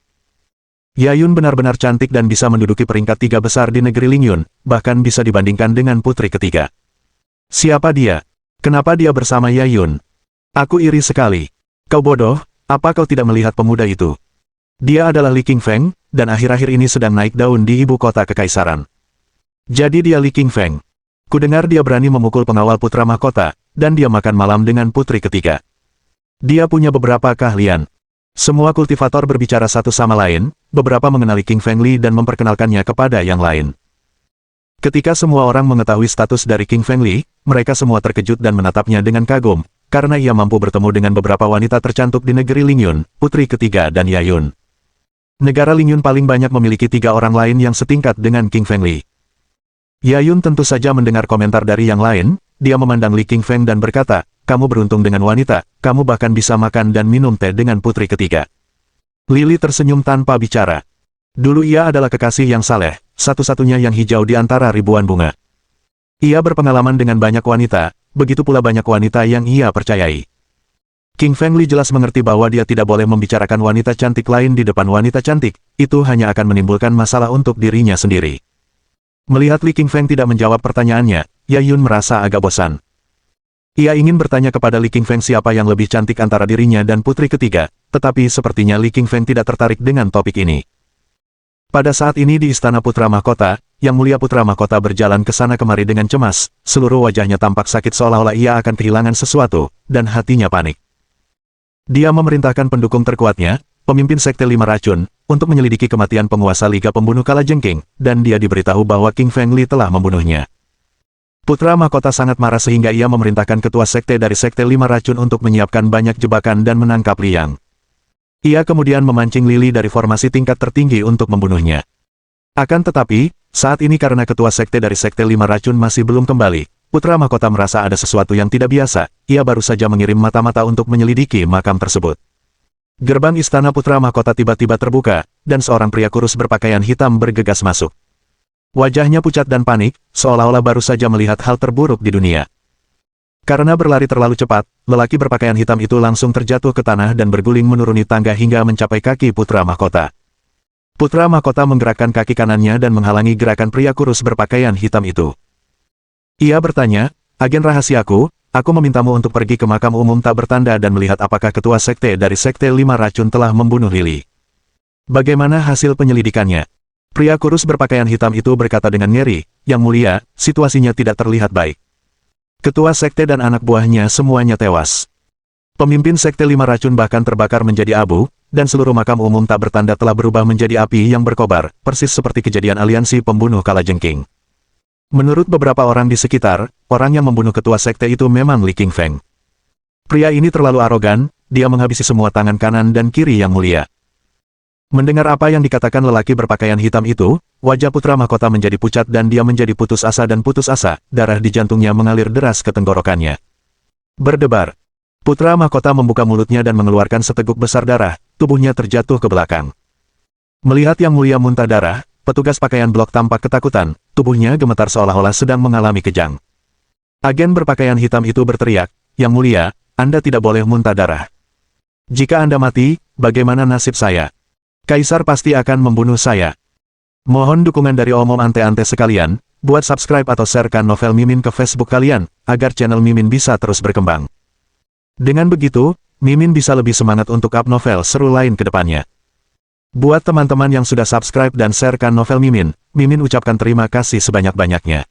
Speaker 1: Yayun benar-benar cantik dan bisa menduduki peringkat 3 besar di negeri Ling Yun, bahkan bisa dibandingkan dengan putri ketiga. Siapa dia? Kenapa dia bersama Yayun? Aku iri sekali. Kau bodoh, apa kau tidak melihat pemuda itu? Dia adalah Li King Feng, dan akhir-akhir ini sedang naik daun di ibu kota kekaisaran. Jadi dia Li King Feng. Kudengar dia berani memukul pengawal putra mahkota, dan dia makan malam dengan putri ketiga. Dia punya beberapa keahlian. Semua kultivator berbicara satu sama lain, beberapa mengenali King Fengli dan memperkenalkannya kepada yang lain. Ketika semua orang mengetahui status dari King Fengli, mereka semua terkejut dan menatapnya dengan kagum, karena ia mampu bertemu dengan beberapa wanita tercantik di negeri Ling Yun, putri ketiga dan Yayun. Negara Ling Yun paling banyak memiliki 3 orang lain yang setingkat dengan King Fengli. Yayun tentu saja mendengar komentar dari yang lain, dia memandang Li King Feng dan berkata, kamu beruntung dengan wanita, kamu bahkan bisa makan dan minum teh dengan putri ketiga. Lili tersenyum tanpa bicara. Dulu ia adalah kekasih yang saleh, satu-satunya yang hijau di antara ribuan bunga. Ia berpengalaman dengan banyak wanita, begitu pula banyak wanita yang ia percayai. King Fengli jelas mengerti bahwa dia tidak boleh membicarakan wanita cantik lain di depan wanita cantik, itu hanya akan menimbulkan masalah untuk dirinya sendiri. Melihat Li King Feng tidak menjawab pertanyaannya, Yayun merasa agak bosan. Ia ingin bertanya kepada Li King Feng siapa yang lebih cantik antara dirinya dan putri ketiga, tetapi sepertinya Li King Feng tidak tertarik dengan topik ini. Pada saat ini di Istana Putra Mahkota, Yang Mulia Putra Mahkota berjalan ke sana kemari dengan cemas, seluruh wajahnya tampak sakit seolah-olah ia akan kehilangan sesuatu, dan hatinya panik. Dia memerintahkan pendukung terkuatnya, pemimpin Sekte Lima Racun, untuk menyelidiki kematian penguasa Liga Pembunuh Kalajengking, dan dia diberitahu bahwa King Fengli telah membunuhnya. Putra Mahkota sangat marah sehingga ia memerintahkan ketua sekte dari Sekte Lima Racun untuk menyiapkan banyak jebakan dan menangkap Liang. Ia kemudian memancing Lili dari formasi tingkat tertinggi untuk membunuhnya. Akan tetapi, saat ini karena ketua sekte dari Sekte Lima Racun masih belum kembali, Putra Mahkota merasa ada sesuatu yang tidak biasa, ia baru saja mengirim mata-mata untuk menyelidiki makam tersebut. Gerbang Istana Putra Mahkota tiba-tiba terbuka, dan seorang pria kurus berpakaian hitam bergegas masuk. Wajahnya pucat dan panik, seolah-olah baru saja melihat hal terburuk di dunia. Karena berlari terlalu cepat, lelaki berpakaian hitam itu langsung terjatuh ke tanah dan berguling menuruni tangga hingga mencapai kaki Putra Mahkota. Putra Mahkota menggerakkan kaki kanannya dan menghalangi gerakan pria kurus berpakaian hitam itu. Ia bertanya, agen rahasiaku, aku memintamu untuk pergi ke makam umum tak bertanda dan melihat apakah ketua sekte dari Sekte Lima Racun telah membunuh Lili. Bagaimana hasil penyelidikannya? Pria kurus berpakaian hitam itu berkata dengan ngeri, Yang Mulia, situasinya tidak terlihat baik. Ketua sekte dan anak buahnya semuanya tewas. Pemimpin sekte 5 racun bahkan terbakar menjadi abu, dan seluruh makam umum tak bertanda telah berubah menjadi api yang berkobar, persis seperti kejadian aliansi pembunuh kalajengking. Menurut beberapa orang di sekitar, orang yang membunuh ketua sekte itu memang Li Qingfeng. Pria ini terlalu arogan, dia menghabisi semua tangan kanan dan kiri yang mulia. Mendengar apa yang dikatakan lelaki berpakaian hitam itu, wajah putra mahkota menjadi pucat dan dia menjadi putus asa dan putus asa, darah di jantungnya mengalir deras ke tenggorokannya. Berdebar. Putra mahkota membuka mulutnya dan mengeluarkan seteguk besar darah, tubuhnya terjatuh ke belakang. Melihat yang mulia muntah darah, petugas pakaian blok tampak ketakutan, tubuhnya gemetar seolah-olah sedang mengalami kejang. Agen berpakaian hitam itu berteriak, "Yang mulia, Anda tidak boleh muntah darah. Jika Anda mati, bagaimana nasib saya? Kaisar pasti akan membunuh saya." Mohon dukungan dari omom ante-ante sekalian, buat subscribe atau sharekan novel Mimin ke Facebook kalian, agar channel Mimin bisa terus berkembang. Dengan begitu, Mimin bisa lebih semangat untuk up novel seru lain ke depannya. Buat teman-teman yang sudah subscribe dan sharekan novel Mimin, Mimin ucapkan terima kasih sebanyak-banyaknya.